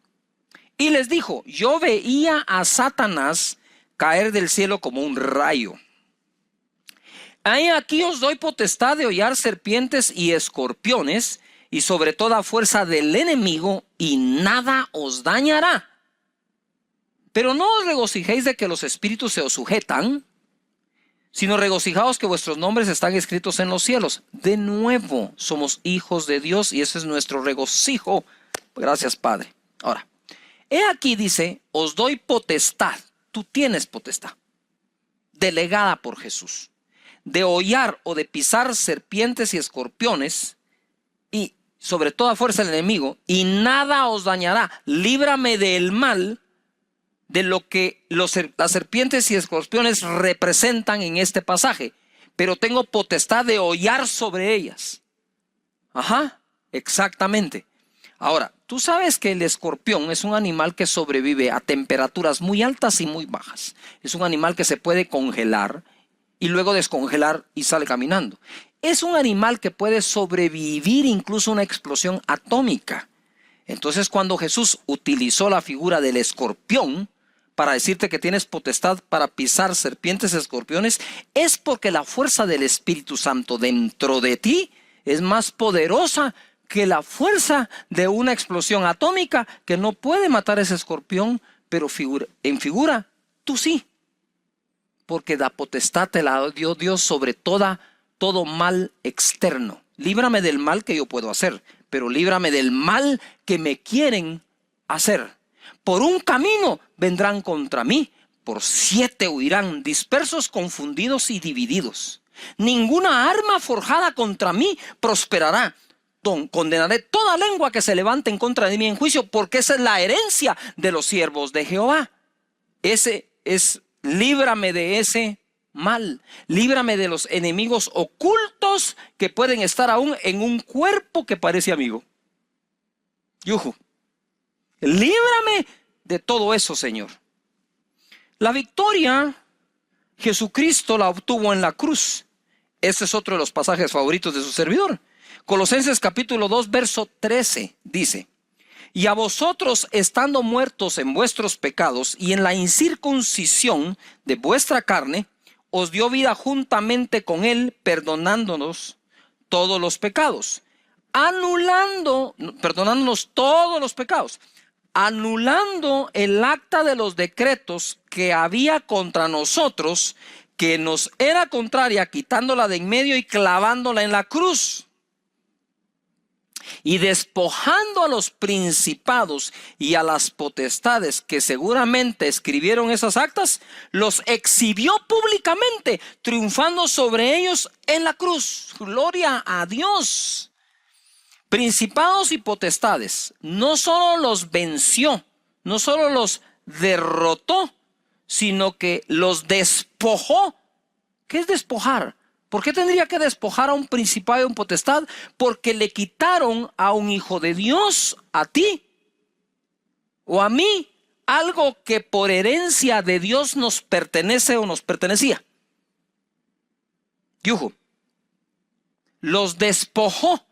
Y les dijo, yo veía a Satanás caer del cielo como un rayo. Aquí os doy potestad de hollar serpientes y escorpiones y sobre toda fuerza del enemigo, y nada os dañará. Pero no os regocijéis de que los espíritus se os sujetan, sino regocijaos que vuestros nombres están escritos en los cielos. De nuevo somos hijos de Dios y ese es nuestro regocijo. Gracias, Padre. Ahora, he aquí dice, os doy potestad. Tú tienes potestad, delegada por Jesús, de hollar o de pisar serpientes y escorpiones y sobre toda fuerza del enemigo, y nada os dañará. Líbrame del mal, de lo que las serpientes y escorpiones representan en este pasaje, pero tengo potestad de hollar sobre ellas. Ajá, exactamente. Ahora, tú sabes que el escorpión es un animal que sobrevive a temperaturas muy altas y muy bajas. Es un animal que se puede congelar y luego descongelar y sale caminando. Es un animal que puede sobrevivir incluso a una explosión atómica. Entonces, cuando Jesús utilizó la figura del escorpión para decirte que tienes potestad para pisar serpientes y escorpiones, es porque la fuerza del Espíritu Santo dentro de ti es más poderosa que la fuerza de una explosión atómica que no puede matar ese escorpión, pero en figura tú sí. Porque la potestad te la dio Dios sobre todo mal externo. Líbrame del mal que yo puedo hacer, pero líbrame del mal que me quieren hacer. Por un camino vendrán contra mí, por 7 huirán, dispersos, confundidos y divididos. Ninguna arma forjada contra mí prosperará. Condenaré toda lengua que se levante en contra de mí en juicio, porque esa es la herencia de los siervos de Jehová. Líbrame de ese mal. Líbrame de los enemigos ocultos que pueden estar aún en un cuerpo que parece amigo. Yuhu. Líbrame de todo eso, Señor. La victoria Jesucristo la obtuvo en la cruz. Este es otro de los pasajes favoritos de su servidor. Colosenses capítulo 2, verso 13 dice: y a vosotros, estando muertos en vuestros pecados y en la incircuncisión de vuestra carne, os dio vida juntamente con él, perdonándonos todos los pecados, perdonándonos todos los pecados, anulando el acta de los decretos que había contra nosotros, que nos era contraria, quitándola de en medio y clavándola en la cruz. Y despojando a los principados y a las potestades que seguramente escribieron esas actas, los exhibió públicamente, triunfando sobre ellos en la cruz. Gloria a Dios. Principados y potestades, no solo los venció, no solo los derrotó, sino que los despojó. ¿Qué es despojar? ¿Por qué tendría que despojar a un principado y a un potestad? Porque le quitaron a un hijo de Dios, a ti o a mí, algo que por herencia de Dios nos pertenece o nos pertenecía. Yuhu. Los despojó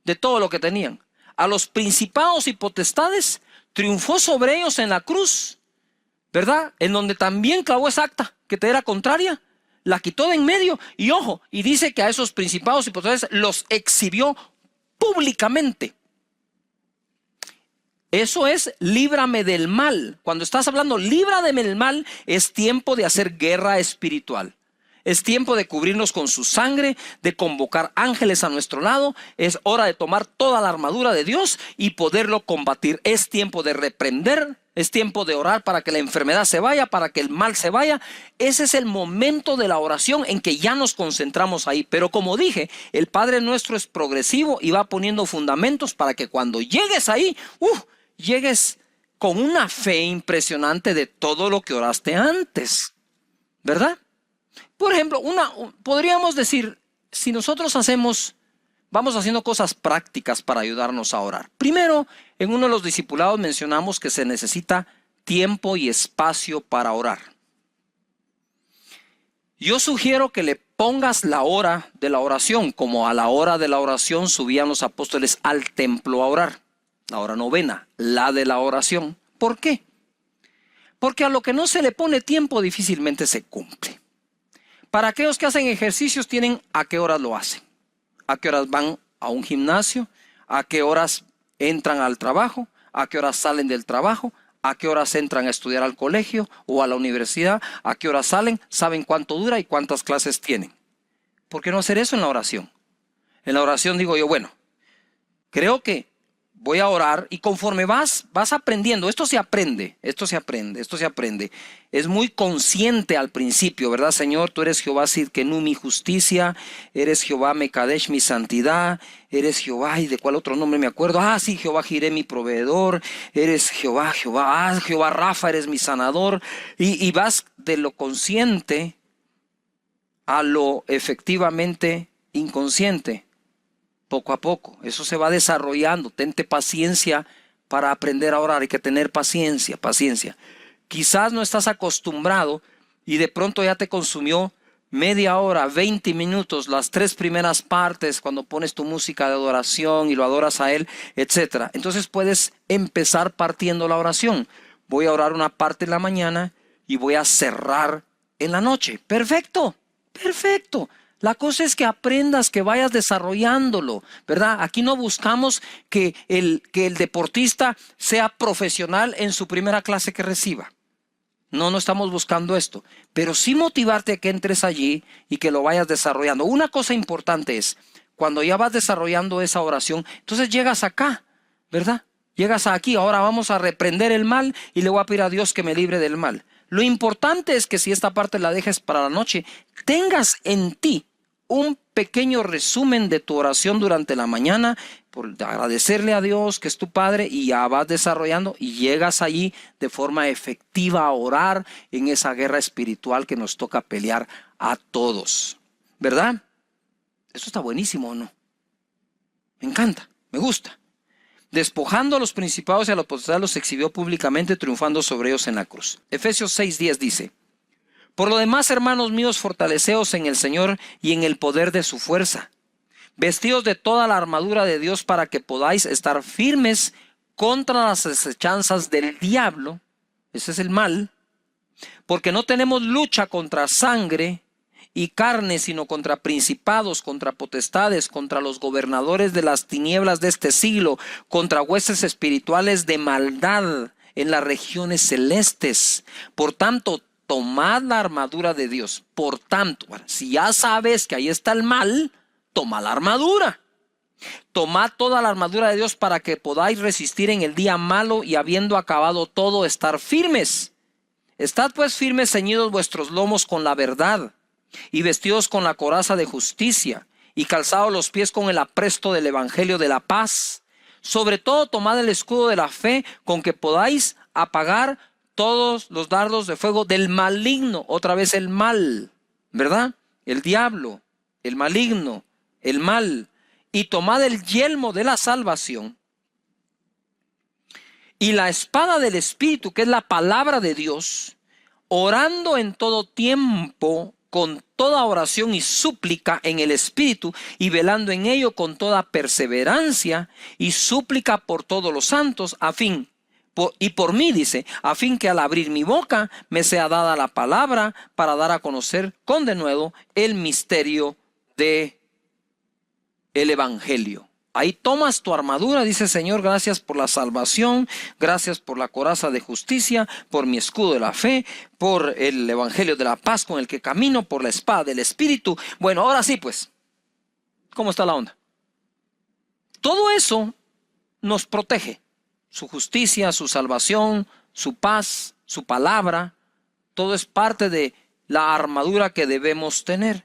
de todo lo que tenían. A los principados y potestades triunfó sobre ellos en la cruz, ¿verdad? En donde también clavó esa acta que te era contraria. La quitó de en medio y ojo, y dice que a esos principados y potestades los exhibió públicamente. Eso es líbrame del mal. Cuando estás hablando líbrame del mal, es tiempo de hacer guerra espiritual. Es tiempo de cubrirnos con su sangre, de convocar ángeles a nuestro lado. Es hora de tomar toda la armadura de Dios y poderlo combatir. Es tiempo de reprender. Es tiempo de orar para que la enfermedad se vaya, para que el mal se vaya. Ese es el momento de la oración en que ya nos concentramos ahí. Pero como dije, el Padre nuestro es progresivo y va poniendo fundamentos para que cuando llegues ahí, llegues con una fe impresionante de todo lo que oraste antes, ¿verdad? Por ejemplo, podríamos decir, si nosotros hacemos vamos haciendo cosas prácticas para ayudarnos a orar. Primero, en uno de los discipulados mencionamos que se necesita tiempo y espacio para orar. Yo sugiero que le pongas la hora de la oración, como a la hora de la oración subían los apóstoles al templo a orar. La hora novena, la de la oración. ¿Por qué? Porque a lo que no se le pone tiempo difícilmente se cumple. Para aquellos que hacen ejercicios tienen a qué horas lo hacen. A qué horas van a un gimnasio, a qué horas entran al trabajo, a qué horas salen del trabajo, a qué horas entran a estudiar al colegio o a la universidad, a qué horas salen, saben cuánto dura y cuántas clases tienen. ¿Por qué no hacer eso en la oración? En la oración digo yo, bueno, creo que voy a orar y conforme vas aprendiendo, esto se aprende. Es muy consciente al principio, ¿verdad, Señor? Tú eres Jehová Sidkenu, mi justicia, eres Jehová Mekadesh, mi santidad, eres Jehová, ¿y de cuál otro nombre me acuerdo? Sí, Jehová Jireh, mi proveedor, eres Jehová Rafa, eres mi sanador. Y vas de lo consciente a lo efectivamente inconsciente. Poco a poco, eso se va desarrollando. Tente paciencia para aprender a orar. Hay que tener paciencia. Quizás no estás acostumbrado y de pronto ya te consumió media hora, 20 minutos, las 3 primeras partes cuando pones tu música de adoración y lo adoras a Él, etc. Entonces puedes empezar partiendo la oración. Voy a orar una parte en la mañana y voy a cerrar en la noche. Perfecto. La cosa es que aprendas, que vayas desarrollándolo, ¿verdad? Aquí no buscamos que el deportista sea profesional en su primera clase que reciba. No estamos buscando esto. Pero sí motivarte a que entres allí y que lo vayas desarrollando. Una cosa importante es, cuando ya vas desarrollando esa oración, entonces llegas acá, ¿verdad? Llegas aquí, ahora vamos a reprender el mal y le voy a pedir a Dios que me libre del mal. Lo importante es que si esta parte la dejes para la noche, tengas en ti un pequeño resumen de tu oración durante la mañana, por agradecerle a Dios que es tu Padre, y ya vas desarrollando y llegas allí de forma efectiva a orar en esa guerra espiritual que nos toca pelear a todos, ¿verdad? Eso está buenísimo, ¿o no? Me encanta, me gusta. Despojando a los principados y a los potestades los exhibió públicamente, triunfando sobre ellos en la cruz. Efesios 6:10 dice: por lo demás, hermanos míos, fortaleceos en el Señor y en el poder de su fuerza. Vestidos de toda la armadura de Dios para que podáis estar firmes contra las acechanzas del diablo. Ese es el mal. Porque no tenemos lucha contra sangre y carne, sino contra principados, contra potestades, contra los gobernadores de las tinieblas de este siglo, contra huestes espirituales de maldad en las regiones celestes. Por tanto, tomad la armadura de Dios. Por tanto, si ya sabes que ahí está el mal, toma la armadura. Tomad toda la armadura de Dios para que podáis resistir en el día malo y habiendo acabado todo, estar firmes. Estad pues firmes, ceñidos vuestros lomos con la verdad y vestidos con la coraza de justicia y calzados los pies con el apresto del evangelio de la paz. Sobre todo tomad el escudo de la fe con que podáis apagar todos los dardos de fuego del maligno. Otra vez el mal, ¿verdad? El diablo, el maligno, el mal. Y tomad el yelmo de la salvación y la espada del Espíritu, que es la palabra de Dios, orando en todo tiempo con toda oración y súplica en el Espíritu, y velando en ello con toda perseverancia y súplica por todos los santos, y por mí, dice, a fin que al abrir mi boca me sea dada la palabra para dar a conocer con denuedo el misterio de el evangelio. Ahí tomas tu armadura, dice: Señor, gracias por la salvación, gracias por la coraza de justicia, por mi escudo de la fe, por el evangelio de la paz con el que camino, por la espada del Espíritu. Bueno, ahora sí, pues, ¿cómo está la onda? Todo eso nos protege. Su justicia, su salvación, su paz, su palabra, todo es parte de la armadura que debemos tener.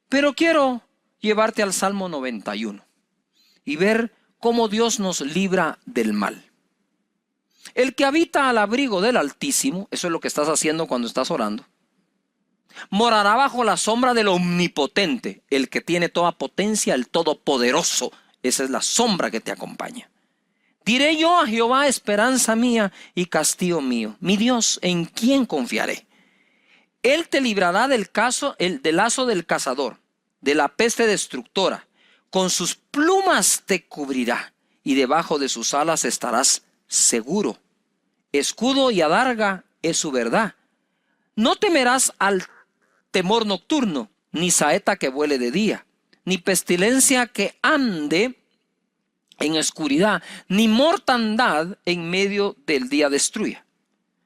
Pero quiero llevarte al Salmo 91 y ver cómo Dios nos libra del mal. El que habita al abrigo del Altísimo, eso es lo que estás haciendo cuando estás orando. Morará bajo la sombra del Omnipotente, el que tiene toda potencia, el Todopoderoso. Esa es la sombra que te acompaña. Diré yo a Jehová, esperanza mía y castillo mío, mi Dios, ¿en quién confiaré? Él te librará del lazo del cazador, de la peste destructora. Con sus plumas te cubrirá y debajo de sus alas estarás seguro. Escudo y adarga es su verdad. No temerás al temor nocturno, ni saeta que vuele de día, ni pestilencia que ande en oscuridad, ni mortandad en medio del día destruya.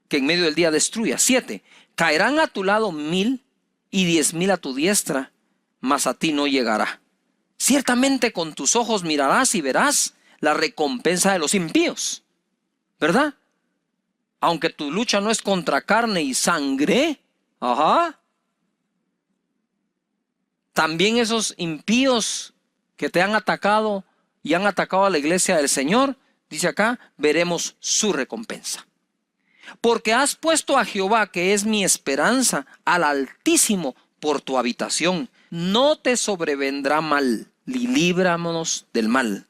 7. Caerán a tu lado 1000 y 10,000 a tu diestra, mas a ti no llegará. Ciertamente con tus ojos mirarás y verás la recompensa de los impíos, ¿verdad? Aunque tu lucha no es contra carne y sangre, también esos impíos que te han atacado y han atacado a la iglesia del Señor, dice acá, veremos su recompensa. Porque has puesto a Jehová, que es mi esperanza, al Altísimo por tu habitación. No te sobrevendrá mal, ni líbranos del mal,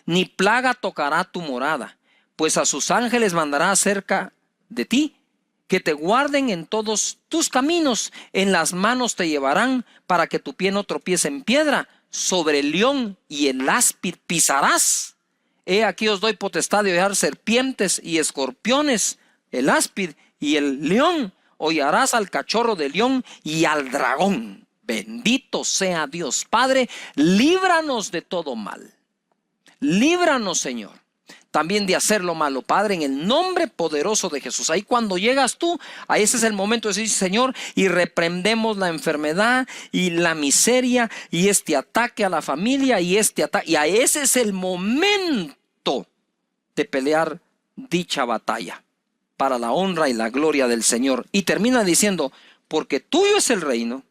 ni plaga tocará tu morada, pues a sus ángeles mandará acerca de ti, que te guarden en todos tus caminos, en las manos te llevarán, para que tu pie no tropiece en piedra. Sobre el león y el áspid pisarás. He aquí os doy potestad de hollar serpientes y escorpiones, el áspid y el león. Hollarás al cachorro del león y al dragón. Bendito sea Dios. Padre, líbranos de todo mal. Líbranos, Señor, también de hacer lo malo, Padre, en el nombre poderoso de Jesús. Ahí cuando llegas tú, ahí ese es el momento de decir, Señor, y reprendemos la enfermedad y la miseria y este ataque a la familia y este ataque. Y a ese es el momento de pelear dicha batalla para la honra y la gloria del Señor. Y termina diciendo, porque tuyo es el reino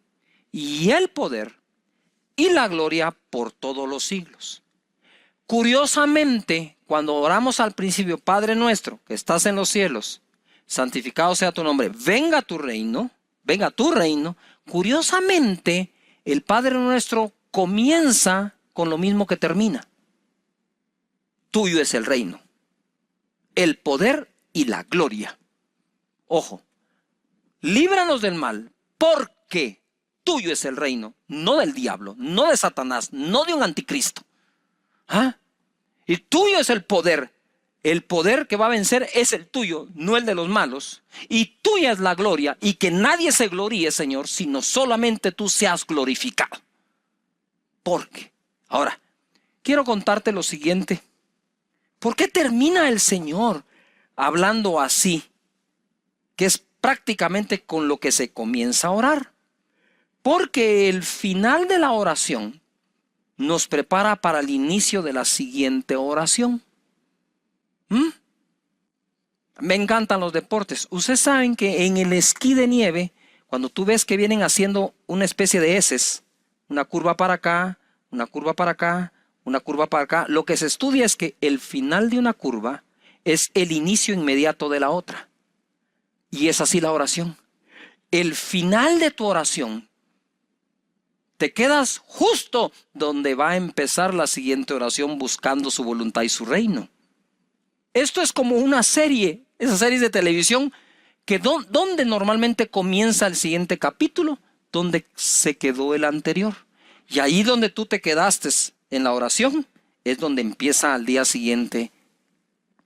y el poder y la gloria por todos los siglos. Curiosamente, cuando oramos al principio, Padre nuestro que estás en los cielos, santificado sea tu nombre, venga tu reino, curiosamente, el Padre nuestro comienza con lo mismo que termina. Tuyo es el reino, el poder y la gloria. Ojo, líbranos del mal, porque tuyo es el reino, no del diablo, no de Satanás, no de un anticristo. Y tuyo es el poder que va a vencer es el tuyo, no el de los malos. Y tuya es la gloria, y que nadie se gloríe, Señor, sino solamente tú seas glorificado. Porque, ahora, quiero contarte lo siguiente. ¿Por qué termina el Señor hablando así? Que es prácticamente con lo que se comienza a orar. Porque el final de la oración nos prepara para el inicio de la siguiente oración. Me encantan los deportes. Ustedes saben que en el esquí de nieve, cuando tú ves que vienen haciendo una especie de eses, una curva para acá, una curva para acá, una curva para acá, lo que se estudia es que el final de una curva es el inicio inmediato de la otra. Y es así la oración. El final de tu oración, te quedas justo donde va a empezar la siguiente oración, buscando su voluntad y su reino. Esto es como una serie, esas series de televisión, que donde normalmente comienza el siguiente capítulo, donde se quedó el anterior. Y ahí donde tú te quedaste en la oración, es donde empieza al día siguiente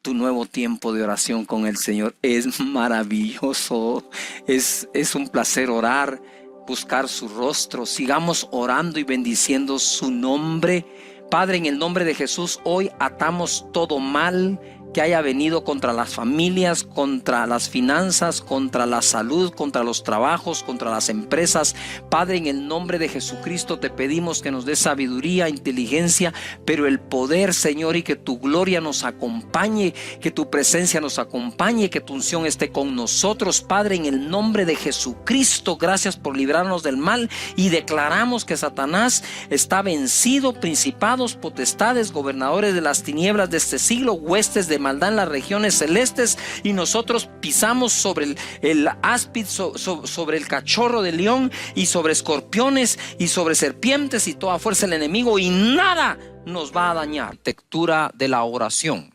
tu nuevo tiempo de oración con el Señor. Es maravilloso, es un placer orar, buscar su rostro. Sigamos orando y bendiciendo su nombre. Padre, en el nombre de Jesús, hoy atamos todo mal que haya venido contra las familias, contra las finanzas, contra la salud, contra los trabajos, contra las empresas. Padre, en el nombre de Jesucristo te pedimos que nos des sabiduría, inteligencia, pero el poder, Señor, y que tu gloria nos acompañe, que tu presencia nos acompañe, que tu unción esté con nosotros. Padre, en el nombre de Jesucristo, gracias por librarnos del mal, y declaramos que Satanás está vencido, principados, potestades, gobernadores de las tinieblas de este siglo, huestes de maldad en las regiones celestes y nosotros pisamos sobre el áspid, sobre el cachorro de león y sobre escorpiones y sobre serpientes y toda fuerza del enemigo, y nada nos va a dañar. Arquitectura de la oración.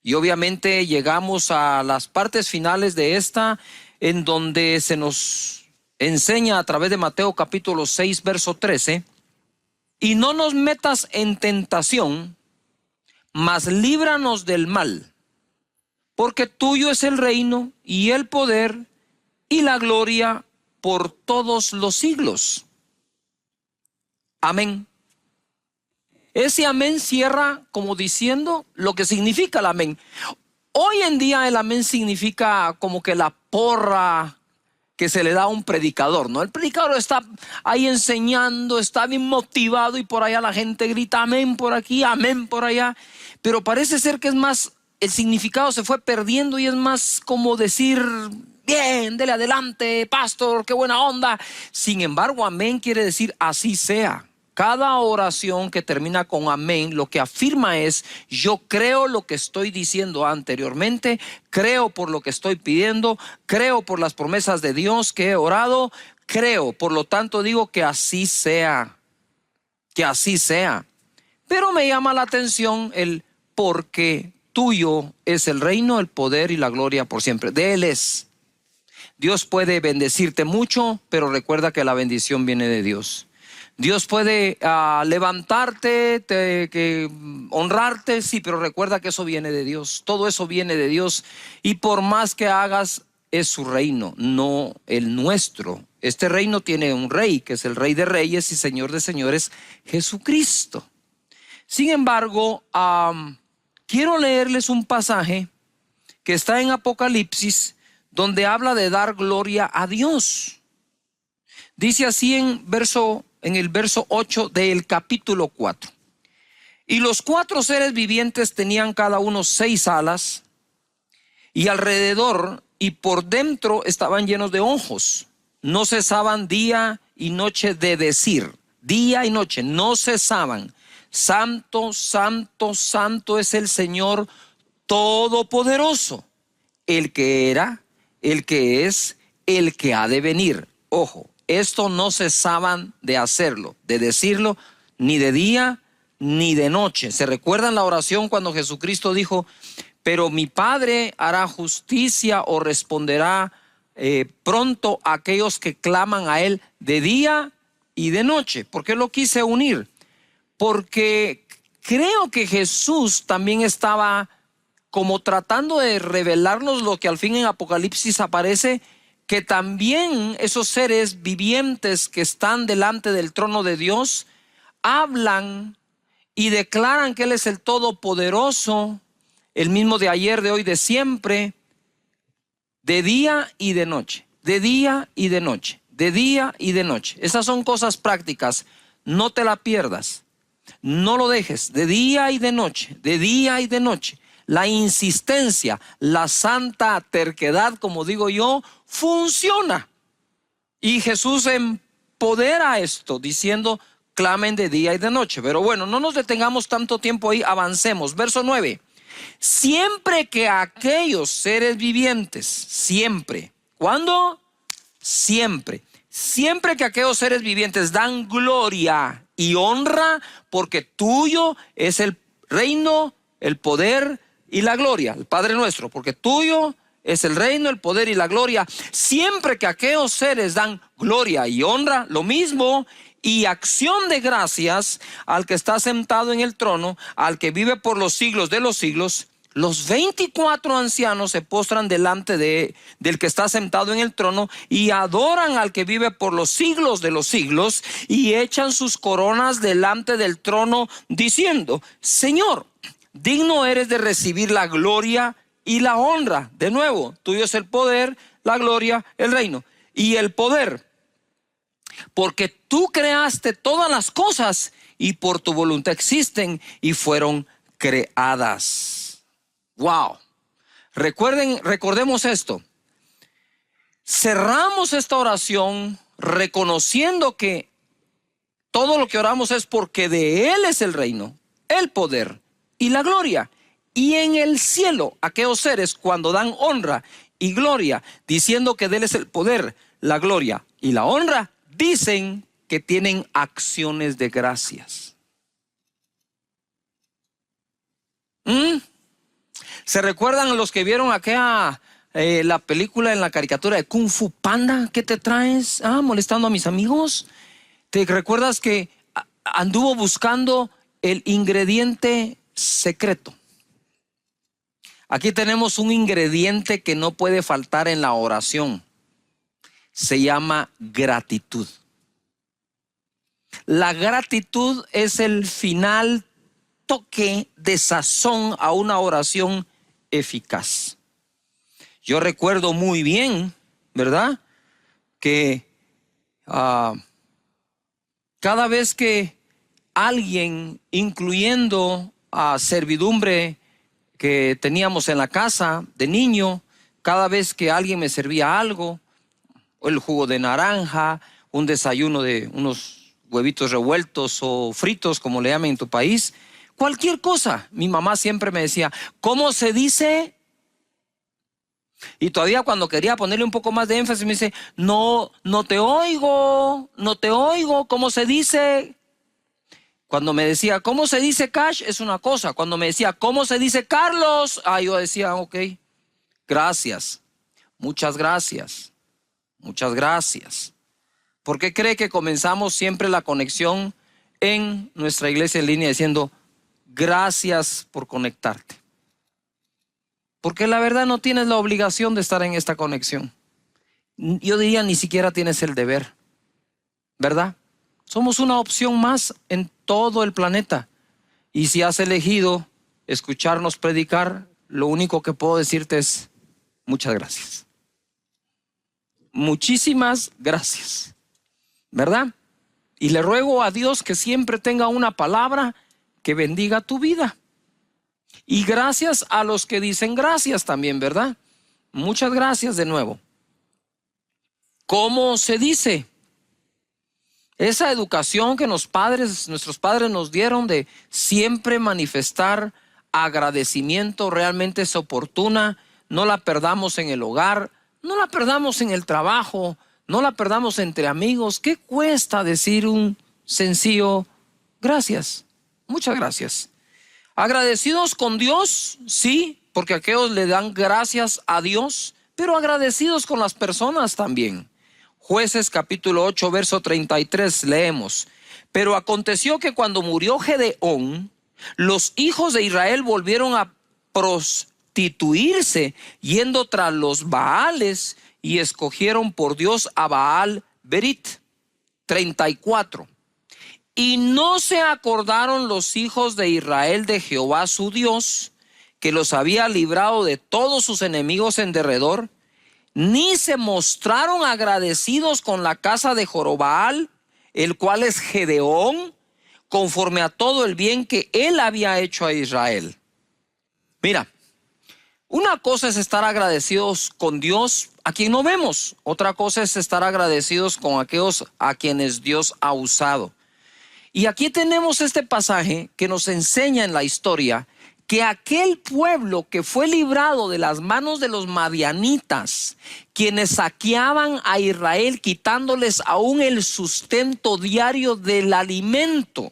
Y obviamente llegamos a las partes finales de esta, en donde se nos enseña a través de Mateo capítulo 6 verso 13: y no nos metas en tentación, mas líbranos del mal, porque tuyo es el reino y el poder y la gloria por todos los siglos. Amén. Ese amén cierra como diciendo lo que significa el amén. Hoy en día el amén significa como que la porra que se le da a un predicador, ¿no? El predicador está ahí enseñando, está bien motivado, y por allá la gente grita amén por aquí, amén por allá. Pero parece ser que es más, el significado se fue perdiendo y es más como decir: bien, dele adelante, pastor, qué buena onda. Sin embargo, amén quiere decir así sea. Cada oración que termina con amén lo que afirma es: yo creo lo que estoy diciendo anteriormente, creo por lo que estoy pidiendo, creo por las promesas de Dios que he orado, creo, por lo tanto digo que así sea, que así sea. Pero me llama la atención el porque tuyo es el reino, el poder y la gloria por siempre. De Él es. Dios puede bendecirte mucho, pero recuerda que la bendición viene de Dios. Dios puede levantarte, honrarte, sí, pero recuerda que eso viene de Dios. Todo eso viene de Dios, y por más que hagas, es su reino, no el nuestro. Este reino tiene un rey, que es el Rey de Reyes y Señor de Señores, Jesucristo. Sin embargo, quiero leerles un pasaje que está en Apocalipsis, donde habla de dar gloria a Dios. Dice así en el verso 8 del capítulo 4: y los 4 seres vivientes tenían cada uno 6 alas, y alrededor y por dentro estaban llenos de ojos. No cesaban día y noche de decir, día y noche, no cesaban: santo, santo, santo es el Señor Todopoderoso, el que era, el que es, el que ha de venir. Ojo, esto no cesaban de hacerlo, de decirlo, ni de día ni de noche. ¿Se recuerdan la oración cuando Jesucristo dijo: pero mi Padre hará justicia o responderá pronto a aquellos que claman a Él de día y de noche? ¿Por qué lo quise unir? Porque creo que Jesús también estaba como tratando de revelarnos lo que al fin en Apocalipsis aparece, que también esos seres vivientes que están delante del trono de Dios hablan y declaran que Él es el Todopoderoso, el mismo de ayer, de hoy, de siempre, de día y de noche, de día y de noche, de día y de noche. Esas son cosas prácticas, no te la pierdas, no lo dejes, de día y de noche, de día y de noche. La insistencia, la santa terquedad, como digo yo, funciona. Y Jesús empodera esto diciendo: clamen de día y de noche. Pero bueno, no nos detengamos tanto tiempo ahí, avancemos. Verso 9: siempre que aquellos seres vivientes, siempre, ¿cuándo? Siempre. Siempre que aquellos seres vivientes dan gloria y honra, porque tuyo es el reino, el poder y la gloria, el Padre nuestro, porque tuyo es el reino, el poder y la gloria. Siempre que aquellos seres dan gloria y honra, lo mismo, y acción de gracias al que está sentado en el trono, al que vive por los siglos de los siglos, los 24 ancianos se postran delante del que está sentado en el trono y adoran al que vive por los siglos de los siglos, y echan sus coronas delante del trono diciendo: Señor, digno eres de recibir la gloria y la honra. De nuevo, tuyo es el poder, la gloria, el reino y el poder, porque tú creaste todas las cosas y por tu voluntad existen y fueron creadas. Wow. Recordemos esto. Cerramos esta oración reconociendo que todo lo que oramos es porque de Él es el reino, el poder y la gloria. y en el cielo aquellos seres cuando dan honra y gloria, diciendo que de él es el poder, la gloria y la honra, dicen que tienen acciones de gracias. ¿Se recuerdan los que vieron aquella la película en la caricatura de Kung Fu Panda? ¿Qué te traes? Molestando a mis amigos. ¿Te recuerdas que anduvo buscando el ingrediente secreto? Aquí tenemos un ingrediente que no puede faltar en la oración. Se llama gratitud. La gratitud es el final toque de sazón a una oración eficaz. Yo recuerdo muy bien, ¿verdad? Que cada vez que alguien, incluyendo a servidumbre que teníamos en la casa de niño, cada vez que alguien me servía algo, el jugo de naranja, un desayuno de unos huevitos revueltos o fritos, como le llaman en tu país, cualquier cosa, mi mamá siempre me decía, ¿cómo se dice? Y todavía cuando quería ponerle un poco más de énfasis me dice, no te oigo, ¿cómo se dice? Cuando me decía, ¿cómo se dice cash? Es una cosa. Cuando me decía, ¿cómo se dice Carlos? Yo decía, ok, gracias, muchas gracias, muchas gracias. ¿Por qué cree que comenzamos siempre la conexión en nuestra iglesia en línea diciendo, gracias por conectarte? Porque la verdad no tienes la obligación de estar en esta conexión. Yo diría ni siquiera tienes el deber, ¿verdad? Somos una opción más en todo el planeta. Y si has elegido escucharnos predicar, lo único que puedo decirte es muchas gracias. Muchísimas gracias, ¿verdad? Y le ruego a Dios que siempre tenga una palabra que bendiga tu vida. Y gracias a los que dicen gracias también, ¿verdad? Muchas gracias de nuevo. ¿Cómo se dice? Esa educación que nuestros padres nos dieron de siempre manifestar agradecimiento realmente es oportuna. No la perdamos en el hogar, no la perdamos en el trabajo, no la perdamos entre amigos. ¿Qué cuesta decir un sencillo gracias? Muchas gracias. Agradecidos con Dios, sí, porque aquellos le dan gracias a Dios, pero agradecidos con las personas también. Jueces capítulo 8, verso 33, leemos. Pero aconteció que cuando murió Gedeón, los hijos de Israel volvieron a prostituirse, yendo tras los Baales, y escogieron por Dios a Baal Berit. 34. Y no se acordaron los hijos de Israel de Jehová su Dios, que los había librado de todos sus enemigos en derredor, ni se mostraron agradecidos con la casa de Jorobaal, el cual es Gedeón, conforme a todo el bien que él había hecho a Israel. Mira, una cosa es estar agradecidos con Dios a quien no vemos, otra cosa es estar agradecidos con aquellos a quienes Dios ha usado. Y aquí tenemos este pasaje que nos enseña en la historia que aquel pueblo que fue librado de las manos de los madianitas, quienes saqueaban a Israel, quitándoles aún el sustento diario del alimento,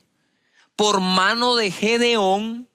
por mano de Gedeón,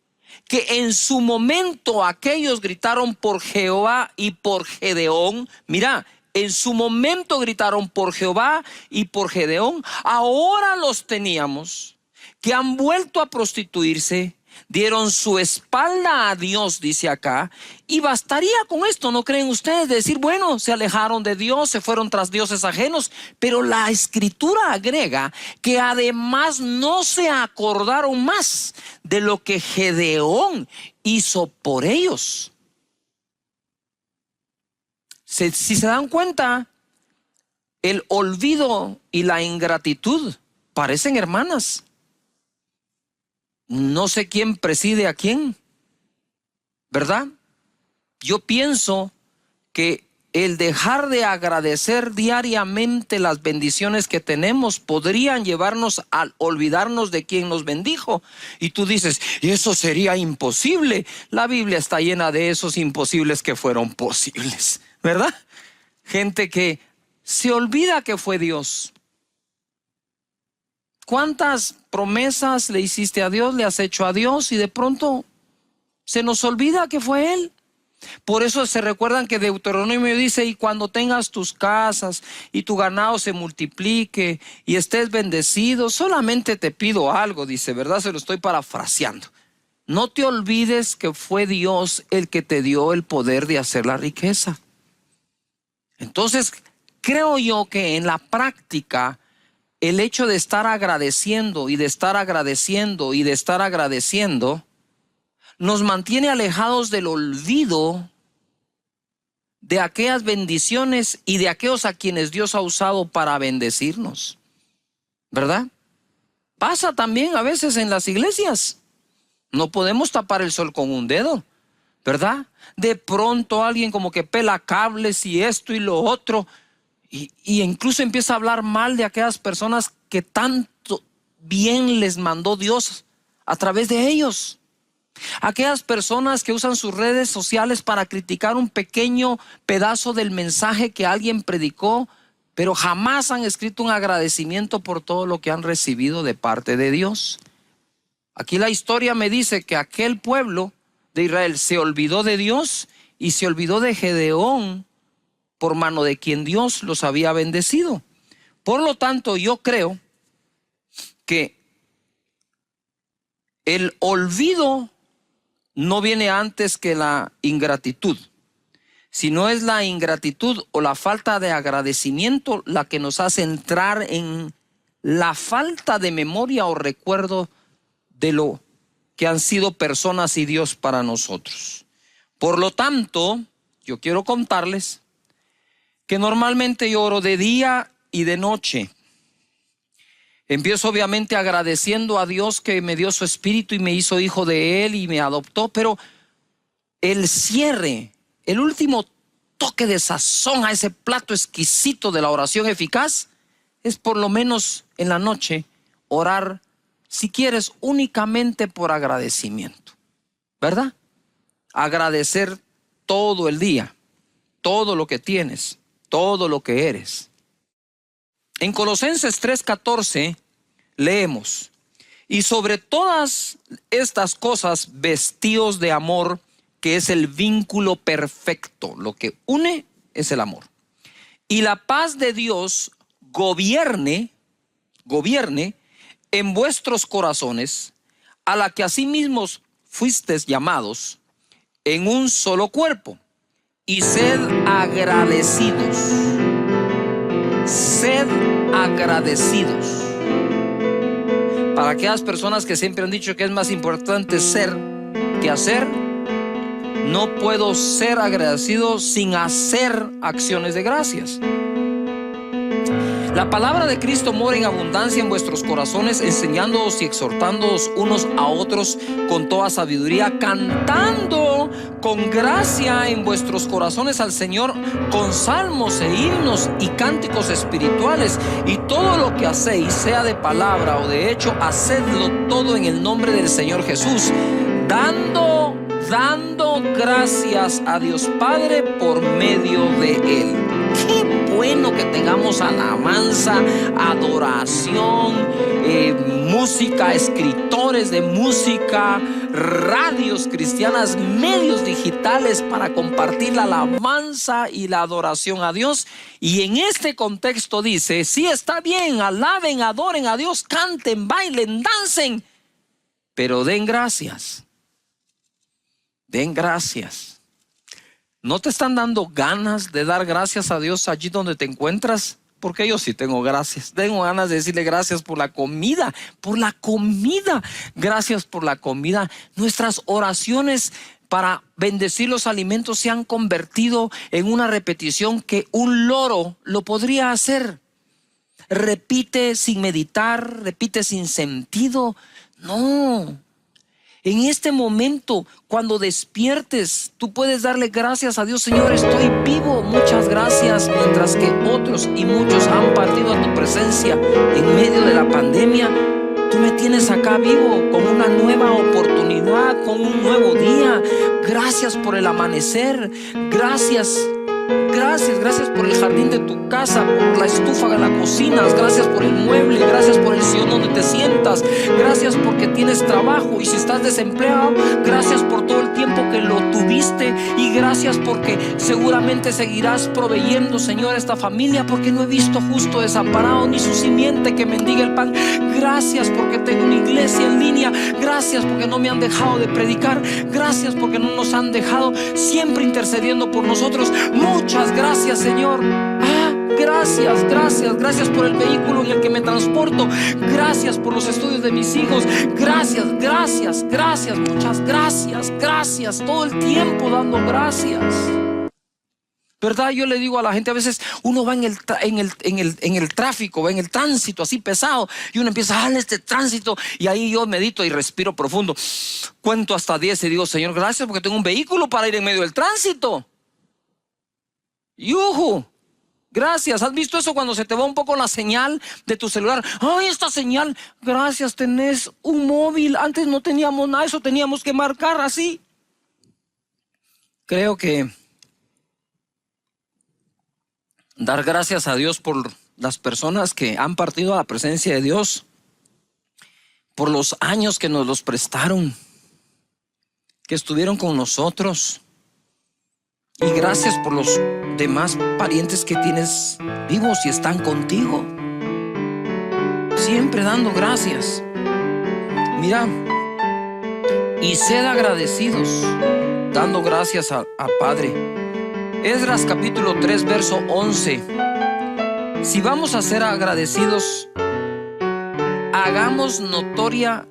que en su momento aquellos gritaron por Jehová y por Gedeón. Mira, en su momento gritaron por Jehová y por Gedeón. Ahora los teníamos que han vuelto a prostituirse, dieron su espalda a Dios, dice acá, y bastaría con esto, ¿no creen ustedes? De decir, bueno, se alejaron de Dios, se fueron tras dioses ajenos, pero la escritura agrega que además no se acordaron más de lo que Gedeón hizo por ellos. Si se dan cuenta, el olvido y la ingratitud parecen hermanas. No sé quién preside a quién, ¿verdad? Yo pienso que el dejar de agradecer diariamente las bendiciones que tenemos podrían llevarnos a olvidarnos de quien nos bendijo. Y tú dices, y eso sería imposible. La Biblia está llena de esos imposibles que fueron posibles, ¿verdad? Gente que se olvida que fue Dios. ¿Cuántas promesas le hiciste a Dios, le has hecho a Dios y de pronto se nos olvida que fue Él? Por eso se recuerdan que Deuteronomio dice, y cuando tengas tus casas y tu ganado se multiplique y estés bendecido, solamente te pido algo, dice, ¿verdad? Se lo estoy parafraseando. No te olvides que fue Dios el que te dio el poder de hacer la riqueza. Entonces, creo yo que en la práctica, el hecho de estar agradeciendo y de estar agradeciendo y de estar agradeciendo nos mantiene alejados del olvido de aquellas bendiciones y de aquellos a quienes Dios ha usado para bendecirnos, ¿verdad? Pasa también a veces en las iglesias. No podemos tapar el sol con un dedo, ¿verdad? De pronto alguien como que pela cables y esto y lo otro, y incluso empieza a hablar mal de aquellas personas que tanto bien les mandó Dios a través de ellos. Aquellas personas que usan sus redes sociales para criticar un pequeño pedazo del mensaje que alguien predicó, pero jamás han escrito un agradecimiento por todo lo que han recibido de parte de Dios. Aquí la historia me dice que aquel pueblo de Israel se olvidó de Dios y se olvidó de Gedeón, por mano de quien Dios los había bendecido. Por lo tanto, yo creo que el olvido no viene antes que la ingratitud, sino es la ingratitud o la falta de agradecimiento la que nos hace entrar en la falta de memoria o recuerdo de lo que han sido personas y Dios para nosotros. Por lo tanto, yo quiero contarles que normalmente yo oro de día y de noche. Empiezo obviamente agradeciendo a Dios que me dio su espíritu y me hizo hijo de Él y me adoptó, pero el cierre, el último toque de sazón a ese plato exquisito de la oración eficaz es por lo menos en la noche orar, si quieres, únicamente por agradecimiento, ¿verdad? Agradecer todo el día, todo lo que tienes, todo lo que eres. En Colosenses 3:14 leemos, y sobre todas estas cosas vestíos de amor, que es el vínculo perfecto. Lo que une es el amor. Y la paz de Dios gobierne en vuestros corazones, a la que asimismo fuisteis llamados en un solo cuerpo, y sed agradecidos. Sed agradecidos. Para aquellas personas que siempre han dicho que es más importante ser que hacer, no puedo ser agradecido sin hacer acciones de gracias. La palabra de Cristo mora en abundancia en vuestros corazones, enseñándoos y exhortándoos unos a otros con toda sabiduría, cantando con gracia en vuestros corazones al Señor con salmos e himnos y cánticos espirituales. Y todo lo que hacéis, sea de palabra o de hecho, hacedlo todo en el nombre del Señor Jesús, dando gracias a Dios Padre por medio de Él. Qué bueno que tengamos alabanza, adoración, música, escritores de música, radios cristianas, medios digitales para compartir la alabanza y la adoración a Dios. Y en este contexto dice, sí, está bien, alaben, adoren a Dios, canten, bailen, dancen, pero den gracias. Den gracias. ¿No te están dando ganas de dar gracias a Dios allí donde te encuentras? Porque yo sí tengo gracias. Tengo ganas de decirle gracias por la comida. Por la comida. Gracias por la comida. Nuestras oraciones para bendecir los alimentos se han convertido en una repetición que un loro lo podría hacer. Repite sin meditar, repite sin sentido. No. En este momento, cuando despiertes, tú puedes darle gracias a Dios. Señor, estoy vivo, muchas gracias. Mientras que otros y muchos han partido a tu presencia en medio de la pandemia, tú me tienes acá vivo con una nueva oportunidad, con un nuevo día. Gracias por el amanecer. Gracias por el jardín de tu casa, por la estufa de la cocina. Gracias por el mueble, gracias por el sillón donde te sientas. Gracias porque tienes trabajo, y si estás desempleado, gracias por todo el tiempo que lo tuviste. Y gracias porque seguramente seguirás proveyendo, Señor, a esta familia, porque no he visto justo desamparado ni su simiente que mendiga el pan. Gracias porque tengo una iglesia en línea. Gracias porque no me han dejado de predicar. Gracias porque no nos han dejado, siempre intercediendo por nosotros. Muchas gracias, Señor. Gracias por el vehículo en el que me transporto. Gracias por los estudios de mis hijos. Gracias, muchas gracias. Todo el tiempo dando gracias. ¿Verdad? Yo le digo a la gente, a veces uno va en el tráfico, va en el tránsito así pesado, y uno empieza a este tránsito, y ahí yo medito y respiro profundo. Cuento hasta 10 y digo, Señor, gracias porque tengo un vehículo para ir en medio del tránsito. ¡Yujú! Gracias. ¿Has visto eso cuando se te va un poco la señal de tu celular? ¡Ay, esta señal! Gracias, tenés un móvil. Antes no teníamos nada, eso teníamos que marcar así. Creo que dar gracias a Dios por las personas que han partido a la presencia de Dios, por los años que nos los prestaron, que estuvieron con nosotros. Y gracias por los demás parientes que tienes vivos y están contigo. Siempre dando gracias. Mira, y sed agradecidos, dando gracias a Padre. Esdras capítulo 3, verso 11. Si vamos a ser agradecidos, hagamos notoria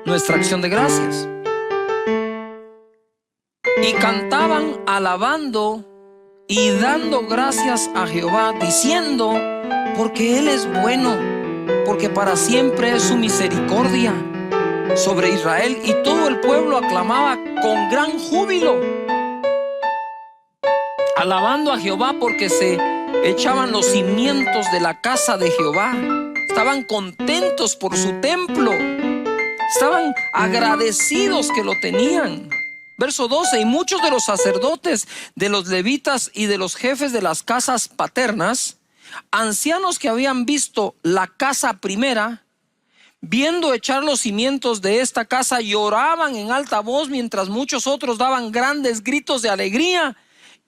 nuestra acción de gracias. Y cantaban alabando y dando gracias a Jehová, diciendo, porque Él es bueno, porque para siempre es su misericordia sobre Israel. Y todo el pueblo aclamaba con gran júbilo, alabando a Jehová, porque se echaban los cimientos de la casa de Jehová. Estaban contentos por su templo, estaban agradecidos que lo tenían. Verso 12, y muchos de los sacerdotes, de los levitas y de los jefes de las casas paternas, ancianos que habían visto la casa primera, viendo echar los cimientos de esta casa, lloraban en alta voz, mientras muchos otros daban grandes gritos de alegría.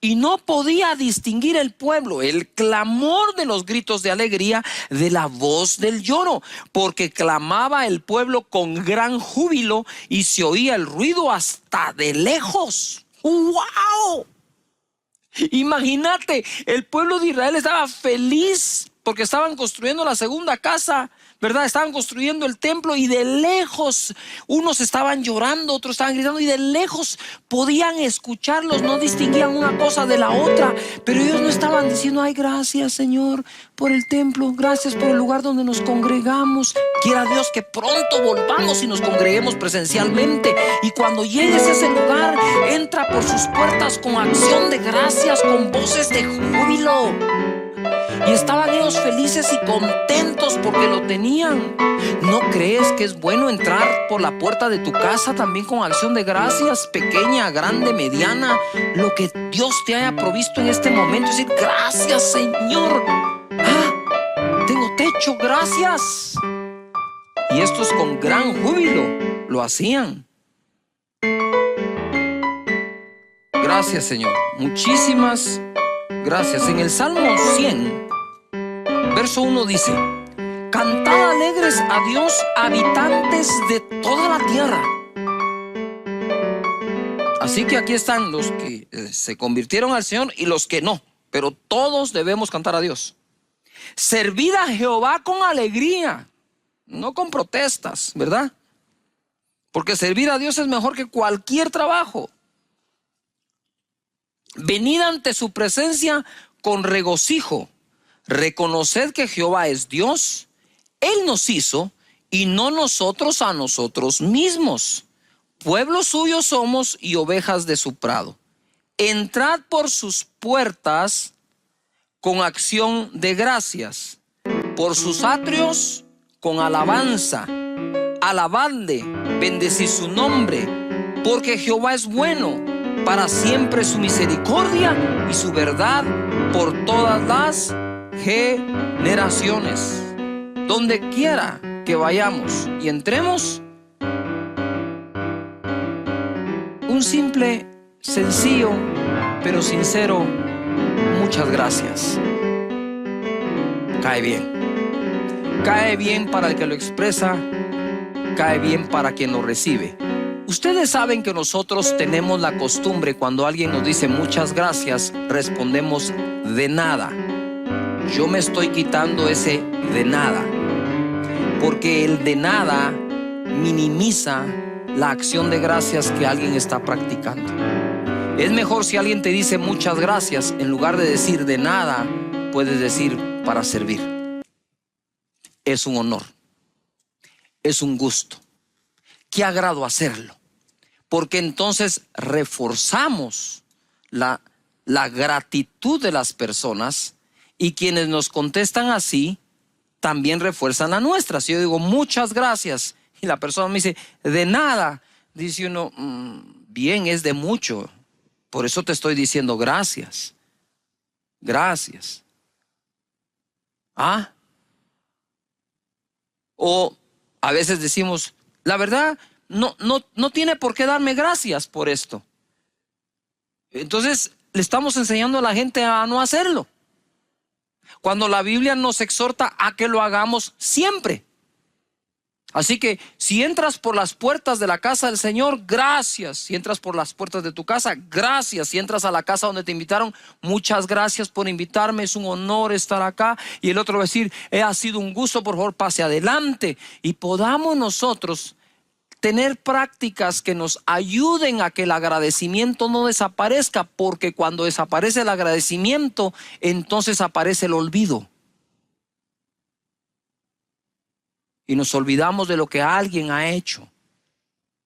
Y no podía distinguir el pueblo el clamor de los gritos de alegría de la voz del lloro, porque clamaba el pueblo con gran júbilo y se oía el ruido hasta de lejos. ¡Wow! Imagínate, el pueblo de Israel estaba feliz porque estaban construyendo la segunda casa, ¿verdad? Estaban construyendo el templo, y de lejos unos estaban llorando, otros estaban gritando, y de lejos podían escucharlos, no distinguían una cosa de la otra, pero ellos no estaban diciendo, ay, gracias, Señor, por el templo, gracias por el lugar donde nos congregamos. Quiera Dios que pronto volvamos y nos congreguemos presencialmente, y cuando llegues a ese lugar, entra por sus puertas con acción de gracias, con voces de júbilo. Y estaban ellos felices y contentos porque lo tenían. ¿No crees que es bueno entrar por la puerta de tu casa también con acción de gracias, pequeña, grande, mediana, lo que Dios te haya provisto en este momento? Decir, gracias, Señor. Tengo techo, gracias. Y estos con gran júbilo lo hacían. Gracias, Señor. Muchísimas gracias. En el Salmo 100, verso 1 dice, cantad alegres a Dios, habitantes de toda la tierra. Así que aquí están los que se convirtieron al Señor y los que no, pero todos debemos cantar a Dios. Servid a Jehová con alegría, no con protestas, ¿verdad? Porque servir a Dios es mejor que cualquier trabajo. Venid ante su presencia con regocijo. Reconoced que Jehová es Dios. Él nos hizo y no nosotros a nosotros mismos. Pueblo suyo somos y ovejas de su prado. Entrad por sus puertas con acción de gracias, por sus atrios con alabanza. Alabadle, bendecid su nombre, porque Jehová es bueno, para siempre su misericordia y su verdad por todas las generaciones. Donde quiera que vayamos y entremos, un simple, sencillo, pero sincero, muchas gracias. Cae bien. Cae bien para el que lo expresa, cae bien para quien lo recibe. Ustedes saben que nosotros tenemos la costumbre, cuando alguien nos dice muchas gracias, respondemos de nada. Yo me estoy quitando ese de nada, porque el de nada minimiza la acción de gracias que alguien está practicando. Es mejor si alguien te dice muchas gracias, en lugar de decir de nada, puedes decir para servir. Es un honor, es un gusto. Qué agrado hacerlo, porque entonces reforzamos la gratitud de las personas, y quienes nos contestan así también refuerzan la nuestra. Si yo digo muchas gracias y la persona me dice de nada, dice uno, bien, es de mucho, por eso te estoy diciendo gracias. Gracias. O a veces decimos, la verdad, no tiene por qué darme gracias por esto. Entonces le estamos enseñando a la gente a no hacerlo, cuando la Biblia nos exhorta a que lo hagamos siempre. Así que si entras por las puertas de la casa del Señor, gracias. Si entras por las puertas de tu casa, gracias. Si entras a la casa donde te invitaron, muchas gracias por invitarme, es un honor estar acá. Y el otro va a decir, ha sido un gusto, por favor pase adelante. Y podamos nosotros tener prácticas que nos ayuden a que el agradecimiento no desaparezca, porque cuando desaparece el agradecimiento, entonces aparece el olvido. Y nos olvidamos de lo que alguien ha hecho.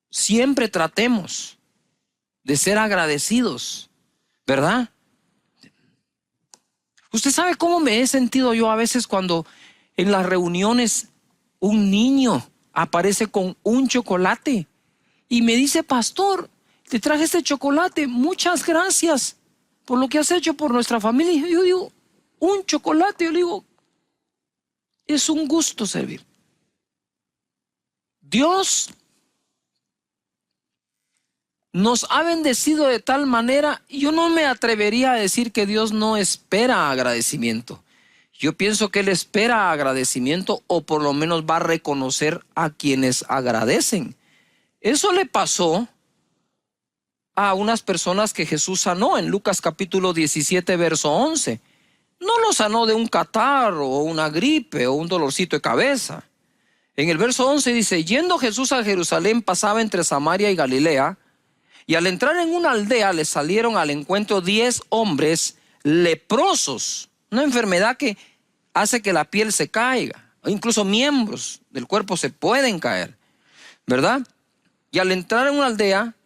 Siempre tratemos de ser agradecidos, ¿verdad? Usted sabe cómo me he sentido yo a veces cuando en las reuniones un niño aparece con un chocolate y me dice, pastor, te traje este chocolate, muchas gracias por lo que has hecho por nuestra familia. Y yo digo, un chocolate, yo le digo, es un gusto servir. Dios nos ha bendecido de tal manera, y yo no me atrevería a decir que Dios no espera agradecimiento. Yo pienso que Él espera agradecimiento, o por lo menos va a reconocer a quienes agradecen. Eso le pasó a unas personas que Jesús sanó en Lucas capítulo 17, verso 11. No lo sanó de un catarro o una gripe o un dolorcito de cabeza. En el verso 11 dice, yendo Jesús a Jerusalén, pasaba entre Samaria y Galilea, y al entrar en una aldea le salieron al encuentro 10 hombres leprosos, una enfermedad que hace que la piel se caiga, incluso miembros del cuerpo se pueden caer, ¿verdad? Y al entrar en una aldea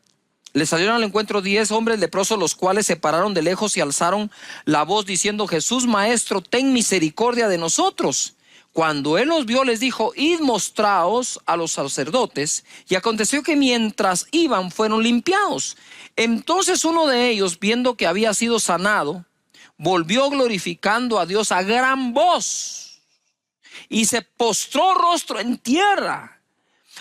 le salieron al encuentro 10 hombres leprosos, los cuales se pararon de lejos y alzaron la voz diciendo, Jesús, Maestro, ten misericordia de nosotros. Cuando él los vio, les dijo, id mostraos a los sacerdotes. Y aconteció que mientras iban, fueron limpiados. Entonces uno de ellos, viendo que había sido sanado, volvió glorificando a Dios a gran voz y se postró rostro en tierra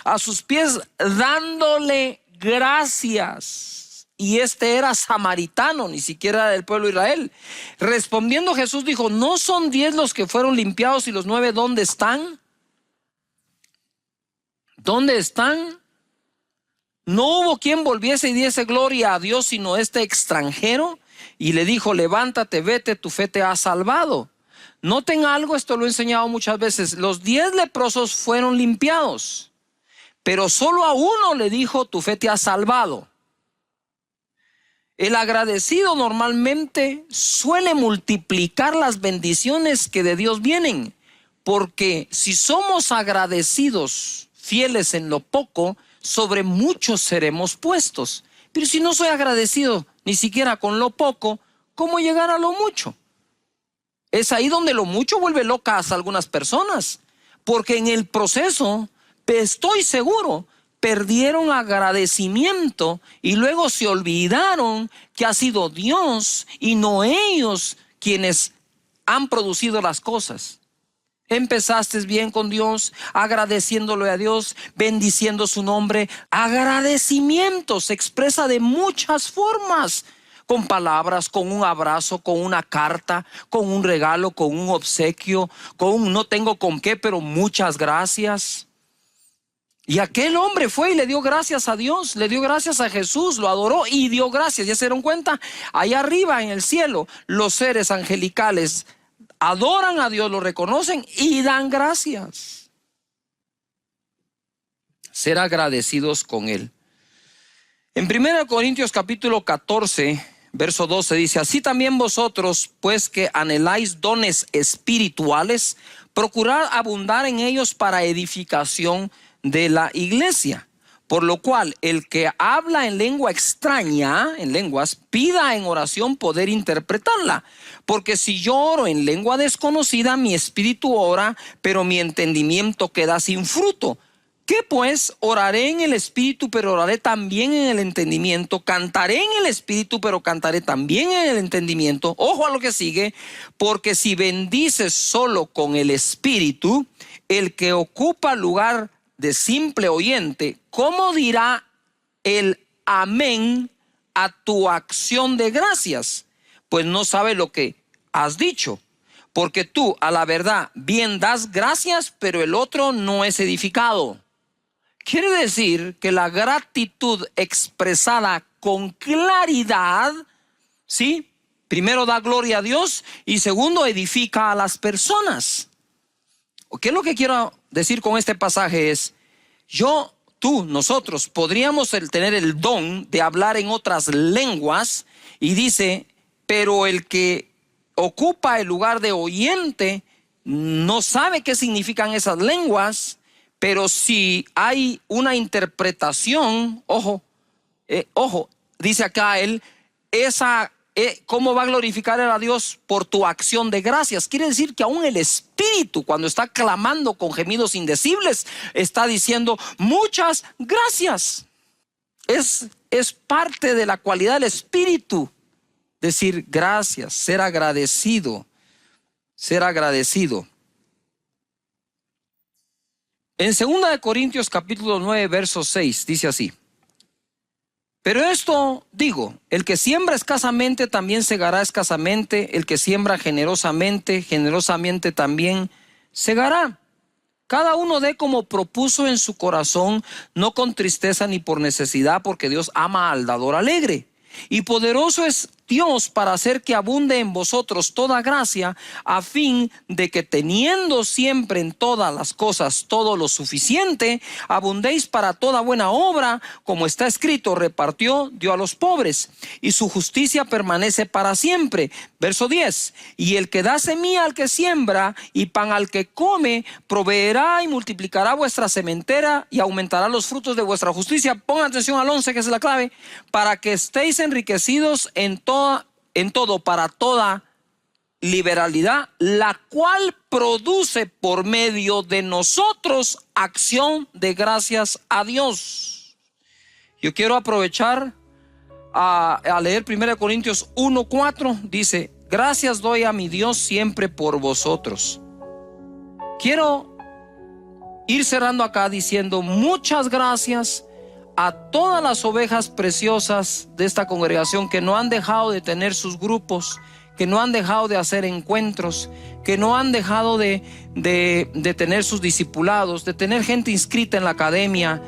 a sus pies, dándole gracias. Y este era samaritano, ni siquiera del pueblo de Israel. Respondiendo Jesús dijo, ¿no son 10 los que fueron limpiados y los 9 dónde están? ¿Dónde están? No hubo quien volviese y diese gloria a Dios, sino este extranjero. Y le dijo, levántate, vete, tu fe te ha salvado. Noten algo, esto lo he enseñado muchas veces. Los 10 leprosos fueron limpiados, pero solo a uno le dijo, tu fe te ha salvado. El agradecido normalmente suele multiplicar las bendiciones que de Dios vienen, Porque si somos agradecidos, fieles en lo poco, sobre mucho seremos puestos. Pero si no soy agradecido ni siquiera con lo poco, ¿cómo llegar a lo mucho? Es ahí donde lo mucho vuelve locas a algunas personas. Porque en el proceso, estoy seguro, perdieron agradecimiento y luego se olvidaron que ha sido Dios y no ellos quienes han producido las cosas. Empezaste bien con Dios, agradeciéndole a Dios, bendiciendo su nombre. Agradecimiento se expresa de muchas formas, con palabras, con un abrazo, con una carta, con un regalo, con un obsequio, con un no tengo con qué, pero muchas gracias. Y aquel hombre fue y le dio gracias a Dios, le dio gracias a Jesús, lo adoró y dio gracias. ¿Ya se dieron cuenta? Allá arriba en el cielo, los seres angelicales adoran a Dios, lo reconocen y dan gracias. Ser agradecidos con Él. En 1 Corintios capítulo 14, verso 12 dice: así también vosotros, pues que anheláis dones espirituales, procurad abundar en ellos para edificación de la iglesia. Por lo cual, el que habla en lengua extraña, en lenguas, pida en oración poder interpretarla. Porque si yo oro en lengua desconocida, mi espíritu ora, pero mi entendimiento queda sin fruto. ¿Qué pues? Oraré en el espíritu, pero oraré también en el entendimiento. Cantaré en el espíritu, pero cantaré también en el entendimiento. Ojo a lo que sigue. Porque si bendices solo con el espíritu, el que ocupa lugar de simple oyente, ¿cómo dirá el amén a tu acción de gracias? Pues no sabe lo que has dicho. Porque tú, a la verdad, bien das gracias, pero el otro no es edificado. Quiere decir que la gratitud expresada con claridad, ¿sí? Primero da gloria a Dios y segundo edifica a las personas. ¿Qué es lo que quiero decir con este pasaje? Es, nosotros podríamos tener el don de hablar en otras lenguas, y dice, pero el que ocupa el lugar de oyente no sabe qué significan esas lenguas, pero si hay una interpretación, ojo, dice acá él, ¿cómo va a glorificar a Dios? Por tu acción de gracias. Quiere decir que aún el Espíritu, cuando está clamando con gemidos indecibles, está diciendo muchas gracias. Es parte de la cualidad del Espíritu, decir gracias, ser agradecido, ser agradecido. En 2 Corintios capítulo 9, verso 6, dice así: pero esto digo, el que siembra escasamente también segará escasamente, el que siembra generosamente, generosamente también segará. Cada uno dé como propuso en su corazón, no con tristeza ni por necesidad, porque Dios ama al dador alegre. Y poderoso es Dios para hacer que abunde en vosotros toda gracia, a fin de que teniendo siempre en todas las cosas todo lo suficiente, abundéis para toda buena obra, como está escrito, repartió, dio a los pobres, y su justicia permanece para siempre. Verso 10, y el que da semilla al que siembra y pan al que come, proveerá y multiplicará vuestra sementera y aumentará los frutos de vuestra justicia. Pongan atención al 11, que es la clave, para que estéis enriquecidos en todo para toda liberalidad, la cual produce por medio de nosotros acción de gracias a Dios. Yo quiero aprovechar a leer 1 Corintios 1:4. Dice: gracias doy a mi Dios siempre por vosotros. Quiero ir cerrando acá diciendo muchas gracias a todas las ovejas preciosas de esta congregación que no han dejado de tener sus grupos, que no han dejado de hacer encuentros, que no han dejado de tener sus discipulados, de tener gente inscrita en la academia.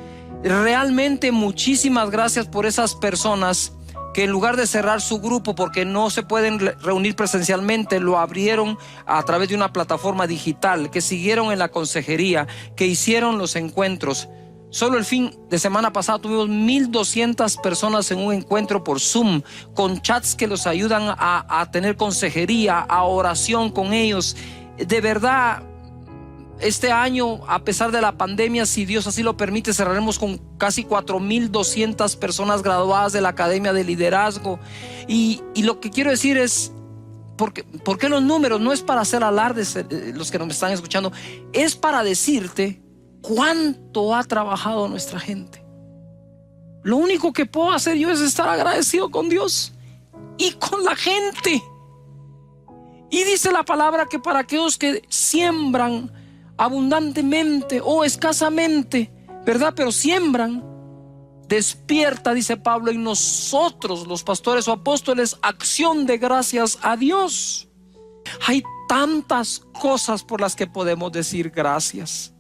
Realmente muchísimas gracias por esas personas que en lugar de cerrar su grupo porque no se pueden reunir presencialmente, lo abrieron a través de una plataforma digital, que siguieron en la consejería, que hicieron los encuentros. Solo el fin de semana pasado tuvimos 1,200 personas en un encuentro por Zoom, con chats que los ayudan a tener consejería, a oración con ellos. De verdad, Este año, a pesar de la pandemia, si Dios así lo permite, cerraremos con casi 4,200 personas graduadas de la Academia de Liderazgo. Y lo que quiero decir es, ¿por qué los números? No es para hacer alardes, los que nos están escuchando, es para decirte cuánto ha trabajado nuestra gente. Lo único que puedo hacer yo es estar agradecido con Dios y con la gente. Y dice la palabra que para aquellos que siembran abundantemente o escasamente, ¿verdad? Pero siembran, despierta, dice Pablo, en nosotros, los pastores o apóstoles, acción de gracias a Dios. Hay tantas cosas por las que podemos decir gracias.